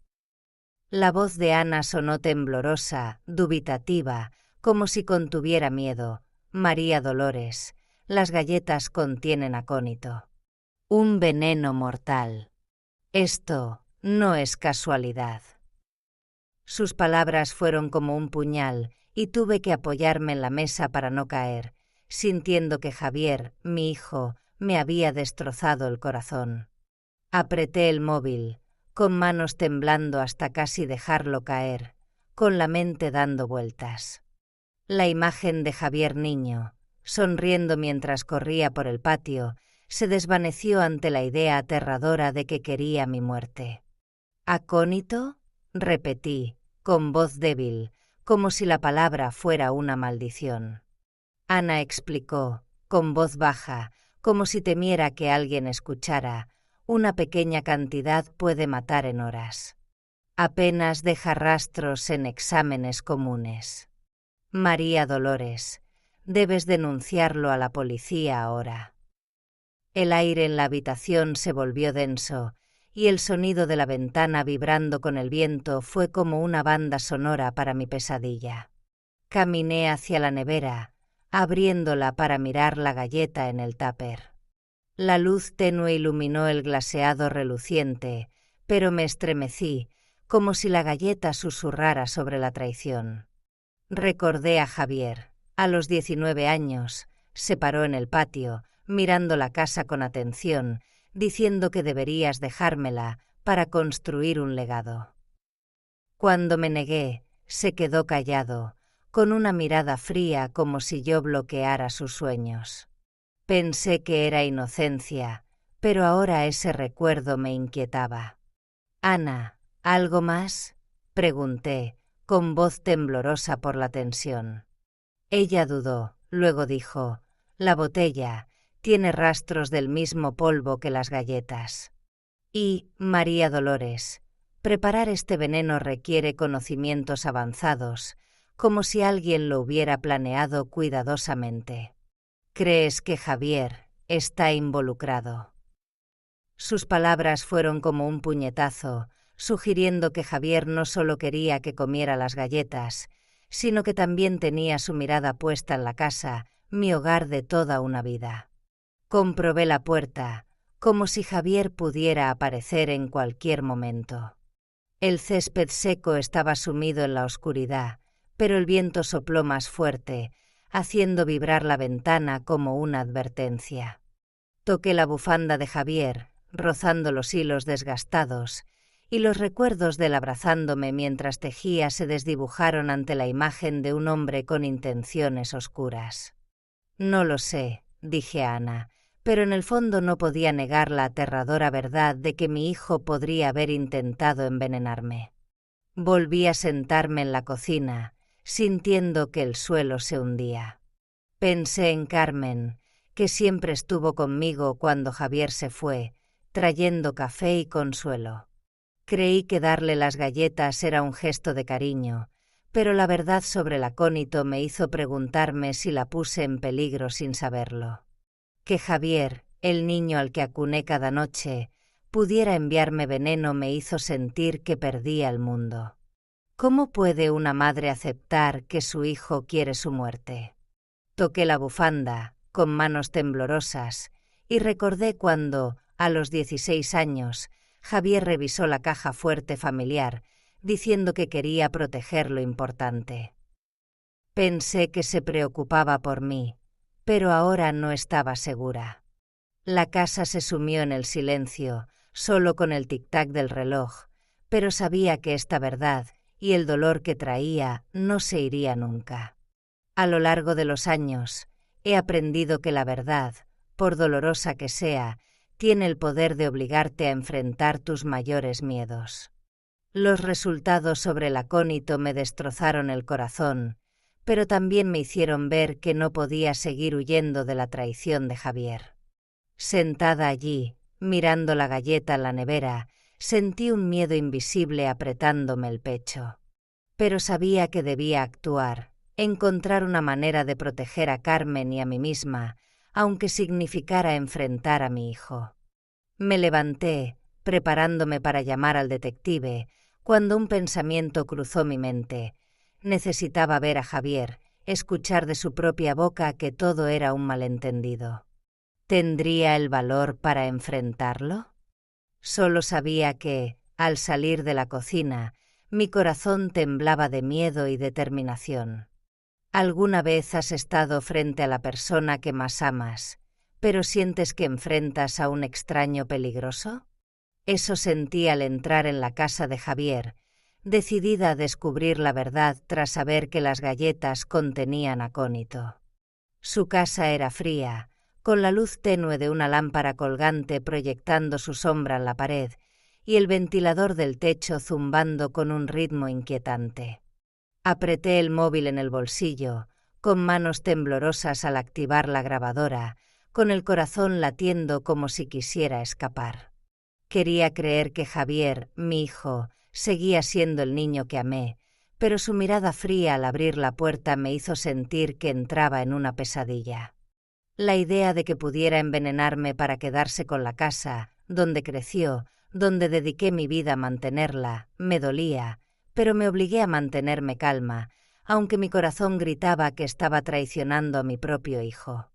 La voz de Ana sonó temblorosa, dubitativa, como si contuviera miedo. «María Dolores, las galletas contienen acónito. Un veneno mortal. Esto no es casualidad». Sus palabras fueron como un puñal y tuve que apoyarme en la mesa para no caer, sintiendo que Javier, mi hijo, me había destrozado el corazón. Apreté el móvil, con manos temblando hasta casi dejarlo caer, con la mente dando vueltas. La imagen de Javier niño, sonriendo mientras corría por el patio, se desvaneció ante la idea aterradora de que quería mi muerte. «¿Acónito?», repetí, con voz débil, como si la palabra fuera una maldición. Ana explicó, con voz baja, como si temiera que alguien escuchara, «Una pequeña cantidad puede matar en horas. Apenas deja rastros en exámenes comunes. María Dolores, debes denunciarlo a la policía ahora». El aire en la habitación se volvió denso, y el sonido de la ventana vibrando con el viento fue como una banda sonora para mi pesadilla. Caminé hacia la nevera, abriéndola para mirar la galleta en el tupper. La luz tenue iluminó el glaseado reluciente, pero me estremecí, como si la galleta susurrara sobre la traición. Recordé a Javier. A los 19 años, se paró en el patio, mirando la casa con atención, diciendo que deberías dejármela para construir un legado. Cuando me negué, se quedó callado, con una mirada fría como si yo bloqueara sus sueños. Pensé que era inocencia, pero ahora ese recuerdo me inquietaba. «Ana, ¿algo más?», pregunté, con voz temblorosa por la tensión. Ella dudó, luego dijo, «La botella tiene rastros del mismo polvo que las galletas. Y, María Dolores, preparar este veneno requiere conocimientos avanzados, como si alguien lo hubiera planeado cuidadosamente. ¿Crees que Javier está involucrado?». Sus palabras fueron como un puñetazo, sugiriendo que Javier no solo quería que comiera las galletas, sino que también tenía su mirada puesta en la casa, mi hogar de toda una vida. Comprobé la puerta, como si Javier pudiera aparecer en cualquier momento. El césped seco estaba sumido en la oscuridad, pero el viento sopló más fuerte, haciendo vibrar la ventana como una advertencia. Toqué la bufanda de Javier, rozando los hilos desgastados, y los recuerdos de él abrazándome mientras tejía se desdibujaron ante la imagen de un hombre con intenciones oscuras. No lo sé, dije a Ana, pero en el fondo no podía negar la aterradora verdad de que mi hijo podría haber intentado envenenarme. Volví a sentarme en la cocina, sintiendo que el suelo se hundía. Pensé en Carmen, que siempre estuvo conmigo cuando Javier se fue, trayendo café y consuelo. Creí que darle las galletas era un gesto de cariño, pero la verdad sobre el acónito me hizo preguntarme si la puse en peligro sin saberlo. Que Javier, el niño al que acuné cada noche, pudiera enviarme veneno me hizo sentir que perdía el mundo. ¿Cómo puede una madre aceptar que su hijo quiere su muerte? Toqué la bufanda, con manos temblorosas, y recordé cuando, a los 16 años, Javier revisó la caja fuerte familiar, diciendo que quería proteger lo importante. Pensé que se preocupaba por mí, pero ahora no estaba segura. La casa se sumió en el silencio, solo con el tic-tac del reloj, pero sabía que esta verdad y el dolor que traía no se iría nunca. A lo largo de los años, he aprendido que la verdad, por dolorosa que sea, tiene el poder de obligarte a enfrentar tus mayores miedos. Los resultados sobre el acónito me destrozaron el corazón, pero también me hicieron ver que no podía seguir huyendo de la traición de Javier. Sentada allí, mirando la galleta en la nevera, sentí un miedo invisible apretándome el pecho. Pero sabía que debía actuar, encontrar una manera de proteger a Carmen y a mí misma, aunque significara enfrentar a mi hijo. Me levanté, preparándome para llamar al detective, cuando un pensamiento cruzó mi mente. Necesitaba ver a Javier, escuchar de su propia boca que todo era un malentendido. ¿Tendría el valor para enfrentarlo? Solo sabía que, al salir de la cocina, mi corazón temblaba de miedo y determinación. ¿Alguna vez has estado frente a la persona que más amas, pero sientes que enfrentas a un extraño peligroso? Eso sentí al entrar en la casa de Javier, decidida a descubrir la verdad tras saber que las galletas contenían acónito. Su casa era fría, con la luz tenue de una lámpara colgante proyectando su sombra en la pared y el ventilador del techo zumbando con un ritmo inquietante. Apreté el móvil en el bolsillo, con manos temblorosas al activar la grabadora, con el corazón latiendo como si quisiera escapar. Quería creer que Javier, mi hijo, seguía siendo el niño que amé, pero su mirada fría al abrir la puerta me hizo sentir que entraba en una pesadilla. La idea de que pudiera envenenarme para quedarse con la casa, donde creció, donde dediqué mi vida a mantenerla, me dolía, pero me obligué a mantenerme calma, aunque mi corazón gritaba que estaba traicionando a mi propio hijo.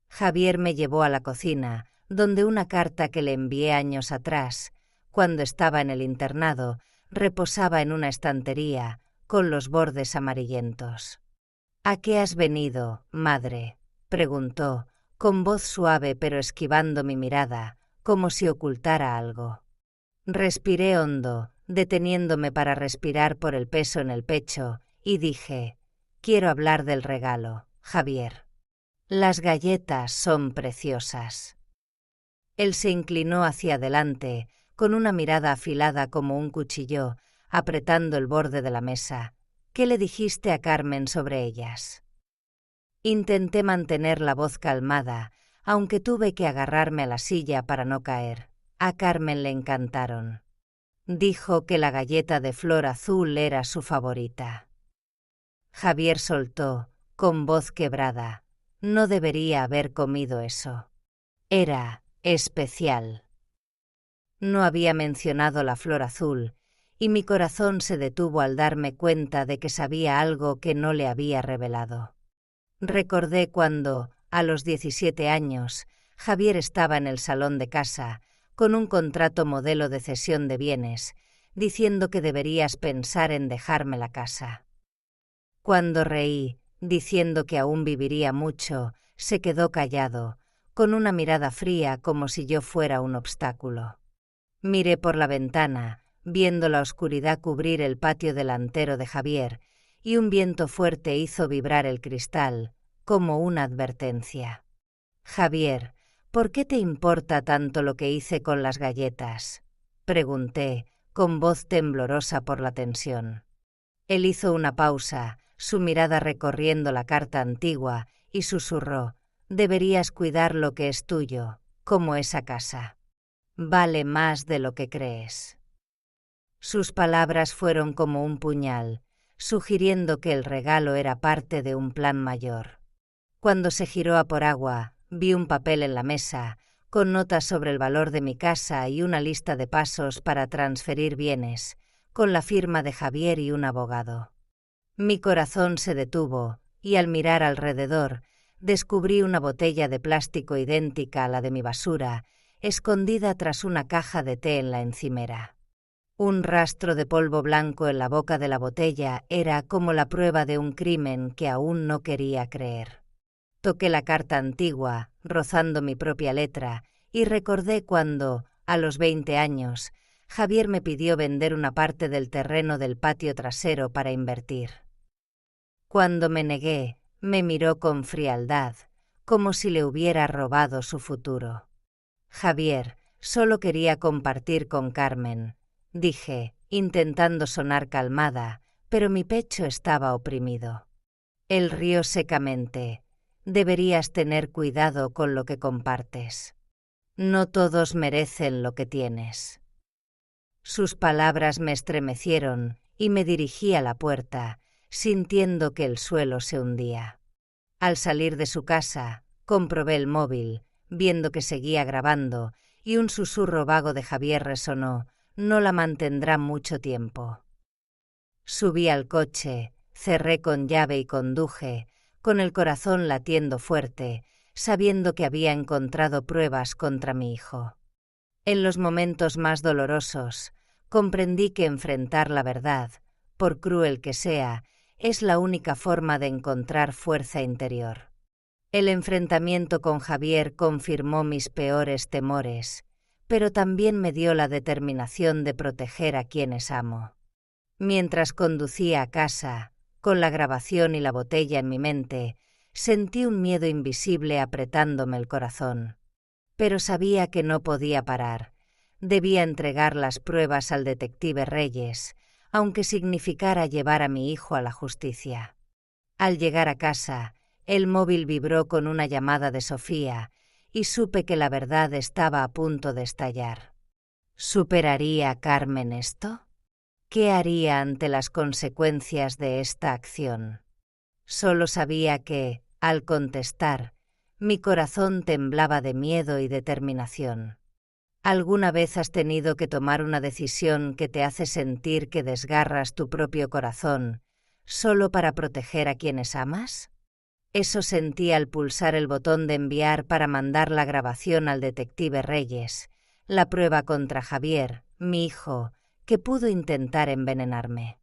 Javier me llevó a la cocina, donde una carta que le envié años atrás, cuando estaba en el internado, reposaba en una estantería, con los bordes amarillentos. «¿A qué has venido, madre?», preguntó, con voz suave pero esquivando mi mirada, como si ocultara algo. Respiré hondo, deteniéndome para respirar por el peso en el pecho, y dije: «Quiero hablar del regalo, Javier. Las galletas son preciosas». Él se inclinó hacia adelante, con una mirada afilada como un cuchillo, apretando el borde de la mesa. «¿Qué le dijiste a Carmen sobre ellas?». Intenté mantener la voz calmada, aunque tuve que agarrarme a la silla para no caer. A Carmen le encantaron. Dijo que la galleta de flor azul era su favorita. Javier soltó, con voz quebrada: «No debería haber comido eso. Era especial». No había mencionado la flor azul, y mi corazón se detuvo al darme cuenta de que sabía algo que no le había revelado. Recordé cuando, a los 17 años, Javier estaba en el salón de casa, con un contrato modelo de cesión de bienes, diciendo que deberías pensar en dejarme la casa. Cuando reí, diciendo que aún viviría mucho, se quedó callado, con una mirada fría como si yo fuera un obstáculo. Miré por la ventana, viendo la oscuridad cubrir el patio delantero de Javier, y un viento fuerte hizo vibrar el cristal, como una advertencia. «Javier, ¿por qué te importa tanto lo que hice con las galletas?», pregunté, con voz temblorosa por la tensión. Él hizo una pausa, su mirada recorriendo la carta antigua, y susurró: «Deberías cuidar lo que es tuyo, como esa casa. Vale más de lo que crees». Sus palabras fueron como un puñal, sugiriendo que el regalo era parte de un plan mayor. Cuando se giró a por agua, vi un papel en la mesa, con notas sobre el valor de mi casa y una lista de pasos para transferir bienes, con la firma de Javier y un abogado. Mi corazón se detuvo, y al mirar alrededor, descubrí una botella de plástico idéntica a la de mi basura, escondida tras una caja de té en la encimera. Un rastro de polvo blanco en la boca de la botella era como la prueba de un crimen que aún no quería creer. Toqué la carta antigua, rozando mi propia letra, y recordé cuando, a los 20 años, Javier me pidió vender una parte del terreno del patio trasero para invertir. Cuando me negué, me miró con frialdad, como si le hubiera robado su futuro. «Javier, solo quería compartir con Carmen», dije, intentando sonar calmada, pero mi pecho estaba oprimido. Él rió secamente. «Deberías tener cuidado con lo que compartes. No todos merecen lo que tienes». Sus palabras me estremecieron y me dirigí a la puerta, sintiendo que el suelo se hundía. Al salir de su casa, comprobé el móvil, viendo que seguía grabando, y un susurro vago de Javier resonó: «No la mantendrá mucho tiempo». Subí al coche, cerré con llave y conduje, con el corazón latiendo fuerte, sabiendo que había encontrado pruebas contra mi hijo. En los momentos más dolorosos, comprendí que enfrentar la verdad, por cruel que sea, es la única forma de encontrar fuerza interior. El enfrentamiento con Javier confirmó mis peores temores, pero también me dio la determinación de proteger a quienes amo. Mientras conducía a casa, con la grabación y la botella en mi mente, sentí un miedo invisible apretándome el corazón. Pero sabía que no podía parar. Debía entregar las pruebas al detective Reyes, aunque significara llevar a mi hijo a la justicia. Al llegar a casa, el móvil vibró con una llamada de Sofía, y supe que la verdad estaba a punto de estallar. ¿Superaría Carmen esto? ¿Qué haría ante las consecuencias de esta acción? Solo sabía que, al contestar, mi corazón temblaba de miedo y determinación. ¿Alguna vez has tenido que tomar una decisión que te hace sentir que desgarras tu propio corazón solo para proteger a quienes amas? Eso sentí al pulsar el botón de enviar para mandar la grabación al detective Reyes, la prueba contra Javier, mi hijo, que pudo intentar envenenarme.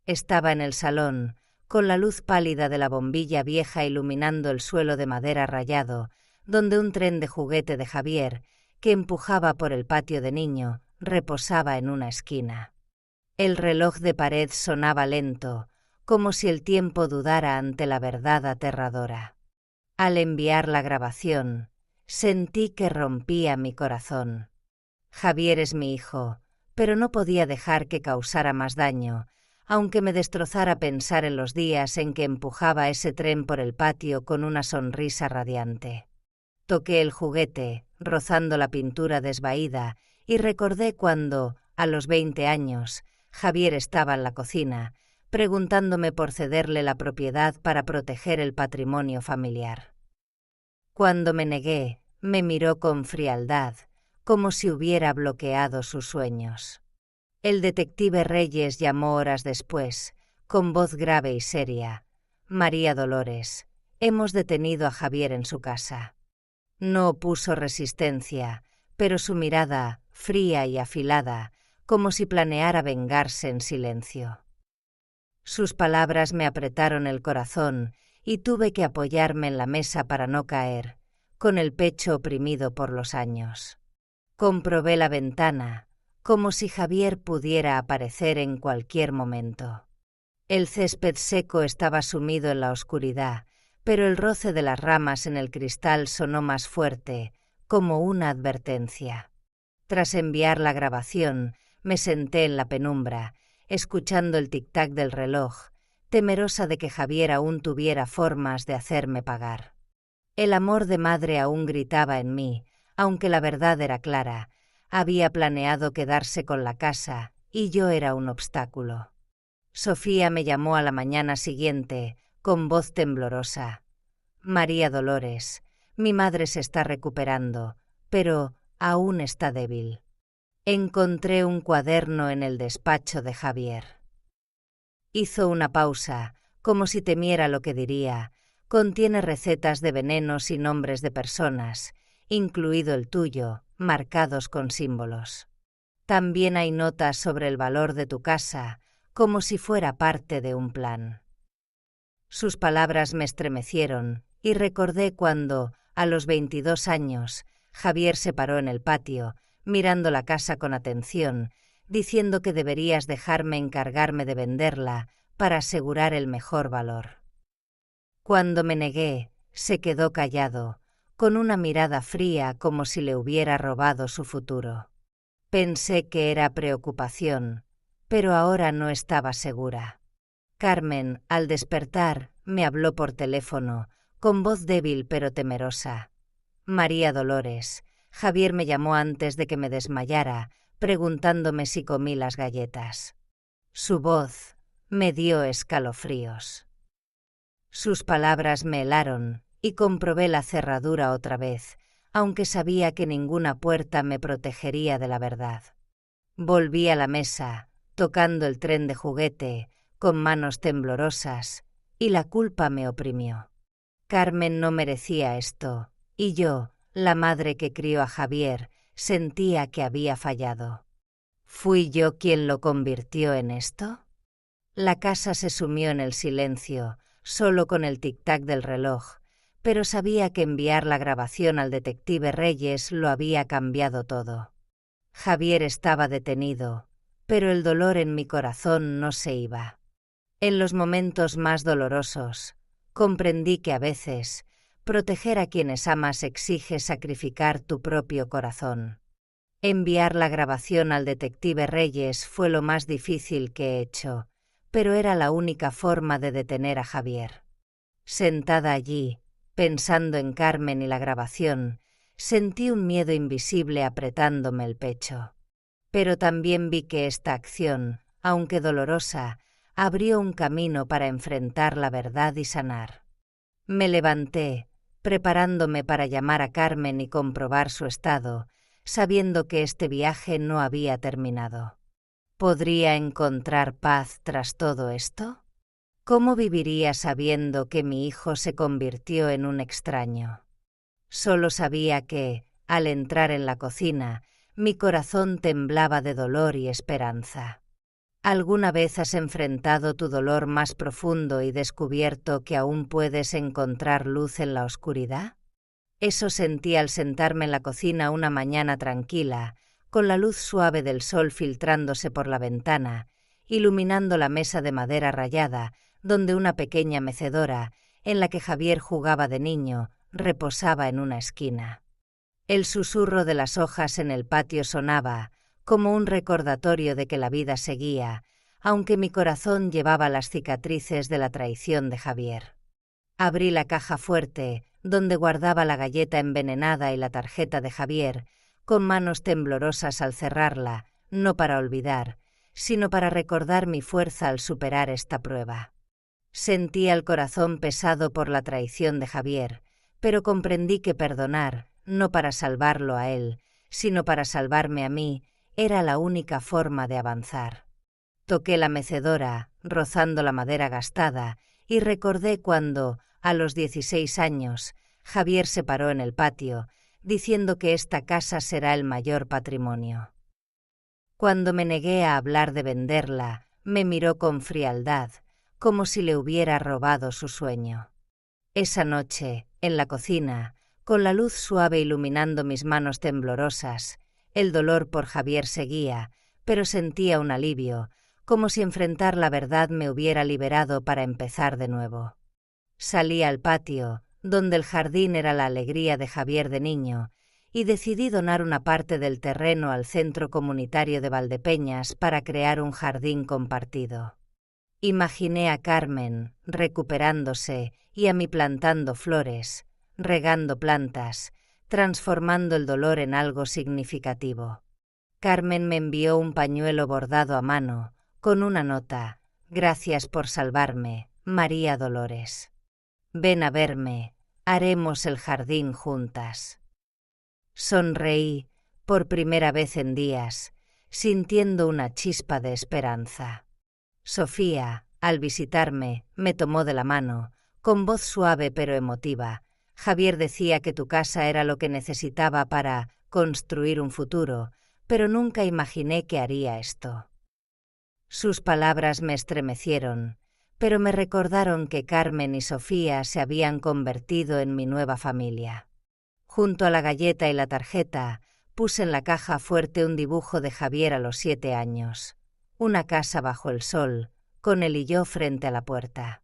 Estaba en el salón, con la luz pálida de la bombilla vieja iluminando el suelo de madera rayado, donde un tren de juguete de Javier, que empujaba por el patio de niño, reposaba en una esquina. El reloj de pared sonaba lento, como si el tiempo dudara ante la verdad aterradora. Al enviar la grabación, sentí que rompía mi corazón. Javier es mi hijo, pero no podía dejar que causara más daño, aunque me destrozara pensar en los días en que empujaba ese tren por el patio con una sonrisa radiante. Toqué el juguete, rozando la pintura desvaída, y recordé cuando, a los 20 años, Javier estaba en la cocina, preguntándome por cederle la propiedad para proteger el patrimonio familiar. Cuando me negué, me miró con frialdad, como si hubiera bloqueado sus sueños. El detective Reyes llamó horas después, con voz grave y seria: «María Dolores, hemos detenido a Javier en su casa». No opuso resistencia, pero su mirada, fría y afilada, como si planeara vengarse en silencio. Sus palabras me apretaron el corazón y tuve que apoyarme en la mesa para no caer, con el pecho oprimido por los años. Comprobé la ventana, como si Javier pudiera aparecer en cualquier momento. El césped seco estaba sumido en la oscuridad, pero el roce de las ramas en el cristal sonó más fuerte, como una advertencia. Tras enviar la grabación, me senté en la penumbra, escuchando el tic-tac del reloj, temerosa de que Javier aún tuviera formas de hacerme pagar. El amor de madre aún gritaba en mí, aunque la verdad era clara. Había planeado quedarse con la casa, y yo era un obstáculo. Sofía me llamó a la mañana siguiente, con voz temblorosa. «María Dolores, mi madre se está recuperando, pero aún está débil». Encontré un cuaderno en el despacho de Javier. Hizo una pausa, como si temiera lo que diría. Contiene recetas de venenos y nombres de personas, incluido el tuyo, marcados con símbolos. También hay notas sobre el valor de tu casa, como si fuera parte de un plan. Sus palabras me estremecieron y recordé cuando, a los 22 años, Javier se paró en el patio, mirando la casa con atención, diciendo que deberías dejarme encargarme de venderla para asegurar el mejor valor. Cuando me negué, se quedó callado, con una mirada fría como si le hubiera robado su futuro. Pensé que era preocupación, pero ahora no estaba segura. Carmen, al despertar, me habló por teléfono, con voz débil pero temerosa. «María Dolores, Javier me llamó antes de que me desmayara, preguntándome si comí las galletas». Su voz me dio escalofríos. Sus palabras me helaron y comprobé la cerradura otra vez, aunque sabía que ninguna puerta me protegería de la verdad. Volví a la mesa, tocando el tren de juguete, con manos temblorosas, y la culpa me oprimió. Carmen no merecía esto, y yo, la madre que crió a Javier, sentía que había fallado. ¿Fui yo quien lo convirtió en esto? La casa se sumió en el silencio, solo con el tic-tac del reloj, pero sabía que enviar la grabación al detective Reyes lo había cambiado todo. Javier estaba detenido, pero el dolor en mi corazón no se iba. En los momentos más dolorosos, comprendí que a veces, proteger a quienes amas exige sacrificar tu propio corazón. Enviar la grabación al detective Reyes fue lo más difícil que he hecho, pero era la única forma de detener a Javier. Sentada allí, pensando en Carmen y la grabación, sentí un miedo invisible apretándome el pecho. Pero también vi que esta acción, aunque dolorosa, abrió un camino para enfrentar la verdad y sanar. Me levanté, preparándome para llamar a Carmen y comprobar su estado, sabiendo que este viaje no había terminado. ¿Podría encontrar paz tras todo esto? ¿Cómo viviría sabiendo que mi hijo se convirtió en un extraño? Solo sabía que, al entrar en la cocina, mi corazón temblaba de dolor y esperanza. ¿Alguna vez has enfrentado tu dolor más profundo y descubierto que aún puedes encontrar luz en la oscuridad? Eso sentí al sentarme en la cocina una mañana tranquila, con la luz suave del sol filtrándose por la ventana, iluminando la mesa de madera rayada, donde una pequeña mecedora, en la que Javier jugaba de niño, reposaba en una esquina. El susurro de las hojas en el patio sonaba, como un recordatorio de que la vida seguía, aunque mi corazón llevaba las cicatrices de la traición de Javier. Abrí la caja fuerte, donde guardaba la galleta envenenada y la tarjeta de Javier, con manos temblorosas al cerrarla, no para olvidar, sino para recordar mi fuerza al superar esta prueba. Sentía el corazón pesado por la traición de Javier, pero comprendí que perdonar, no para salvarlo a él, sino para salvarme a mí, era la única forma de avanzar. Toqué la mecedora, rozando la madera gastada, y recordé cuando, a los 16 años, Javier se paró en el patio, diciendo que esta casa será el mayor patrimonio. Cuando me negué a hablar de venderla, me miró con frialdad, como si le hubiera robado su sueño. Esa noche, en la cocina, con la luz suave iluminando mis manos temblorosas, El dolor por Javier seguía, pero sentía un alivio, como si enfrentar la verdad me hubiera liberado para empezar de nuevo. Salí al patio, donde el jardín era la alegría de Javier de niño, y decidí donar una parte del terreno al Centro Comunitario de Valdepeñas para crear un jardín compartido. Imaginé a Carmen recuperándose y a mí plantando flores, regando plantas, transformando el dolor en algo significativo. Carmen me envió un pañuelo bordado a mano, con una nota: «Gracias por salvarme, María Dolores. Ven a verme, haremos el jardín juntas». Sonreí, por primera vez en días, sintiendo una chispa de esperanza. Sofía, al visitarme, me tomó de la mano, con voz suave pero emotiva. «Javier decía que tu casa era lo que necesitaba para construir un futuro, pero nunca imaginé que haría esto». Sus palabras me estremecieron, pero me recordaron que Carmen y Sofía se habían convertido en mi nueva familia. Junto a la galleta y la tarjeta, puse en la caja fuerte un dibujo de Javier a los 7 años. Una casa bajo el sol, con él y yo frente a la puerta.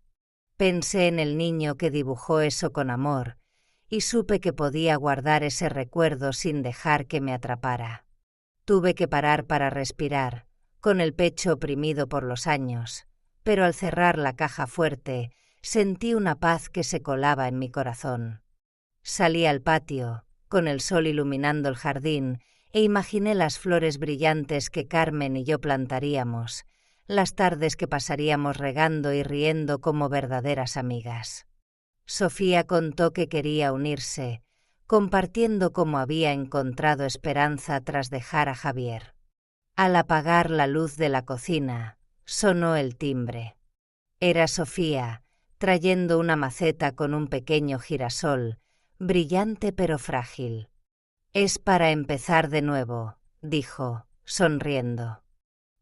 Pensé en el niño que dibujó eso con amor, y supe que podía guardar ese recuerdo sin dejar que me atrapara. Tuve que parar para respirar, con el pecho oprimido por los años, pero al cerrar la caja fuerte, sentí una paz que se colaba en mi corazón. Salí al patio, con el sol iluminando el jardín, e imaginé las flores brillantes que Carmen y yo plantaríamos, las tardes que pasaríamos regando y riendo como verdaderas amigas. Sofía contó que quería unirse, compartiendo cómo había encontrado esperanza tras dejar a Javier. Al apagar la luz de la cocina, sonó el timbre. Era Sofía, trayendo una maceta con un pequeño girasol, brillante pero frágil. «Es para empezar de nuevo», dijo, sonriendo.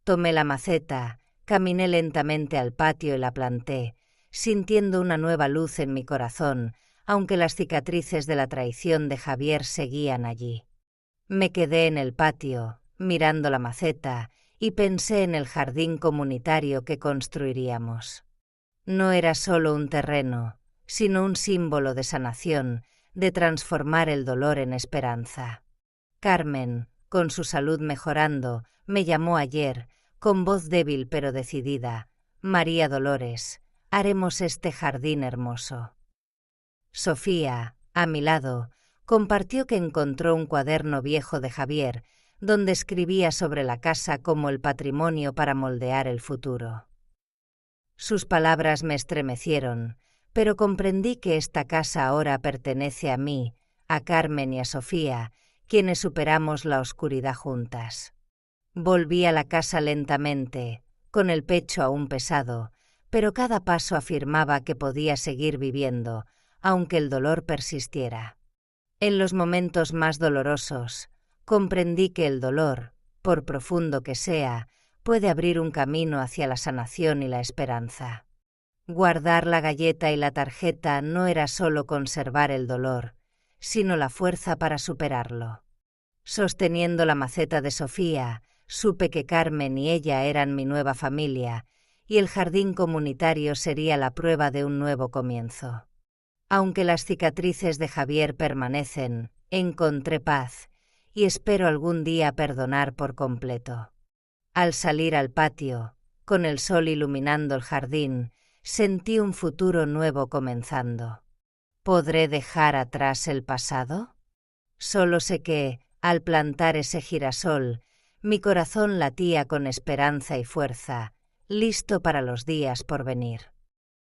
Tomé la maceta, caminé lentamente al patio y la planté, sintiendo una nueva luz en mi corazón, aunque las cicatrices de la traición de Javier seguían allí. Me quedé en el patio, mirando la maceta, y pensé en el jardín comunitario que construiríamos. No era solo un terreno, sino un símbolo de sanación, de transformar el dolor en esperanza. Carmen, con su salud mejorando, me llamó ayer, con voz débil pero decidida: «María Dolores, haremos este jardín hermoso». Sofía, a mi lado, compartió que encontró un cuaderno viejo de Javier, donde escribía sobre la casa como el patrimonio para moldear el futuro. Sus palabras me estremecieron, pero comprendí que esta casa ahora pertenece a mí, a Carmen y a Sofía, quienes superamos la oscuridad juntas. Volví a la casa lentamente, con el pecho aún pesado, pero cada paso afirmaba que podía seguir viviendo, aunque el dolor persistiera. En los momentos más dolorosos, comprendí que el dolor, por profundo que sea, puede abrir un camino hacia la sanación y la esperanza. Guardar la galleta y la tarjeta no era solo conservar el dolor, sino la fuerza para superarlo. Sosteniendo la maceta de Sofía, supe que Carmen y ella eran mi nueva familia, y el jardín comunitario sería la prueba de un nuevo comienzo. Aunque las cicatrices de Javier permanecen, encontré paz, y espero algún día perdonar por completo. Al salir al patio, con el sol iluminando el jardín, sentí un futuro nuevo comenzando. ¿Podré dejar atrás el pasado? Solo sé que, al plantar ese girasol, mi corazón latía con esperanza y fuerza, listo para los días por venir.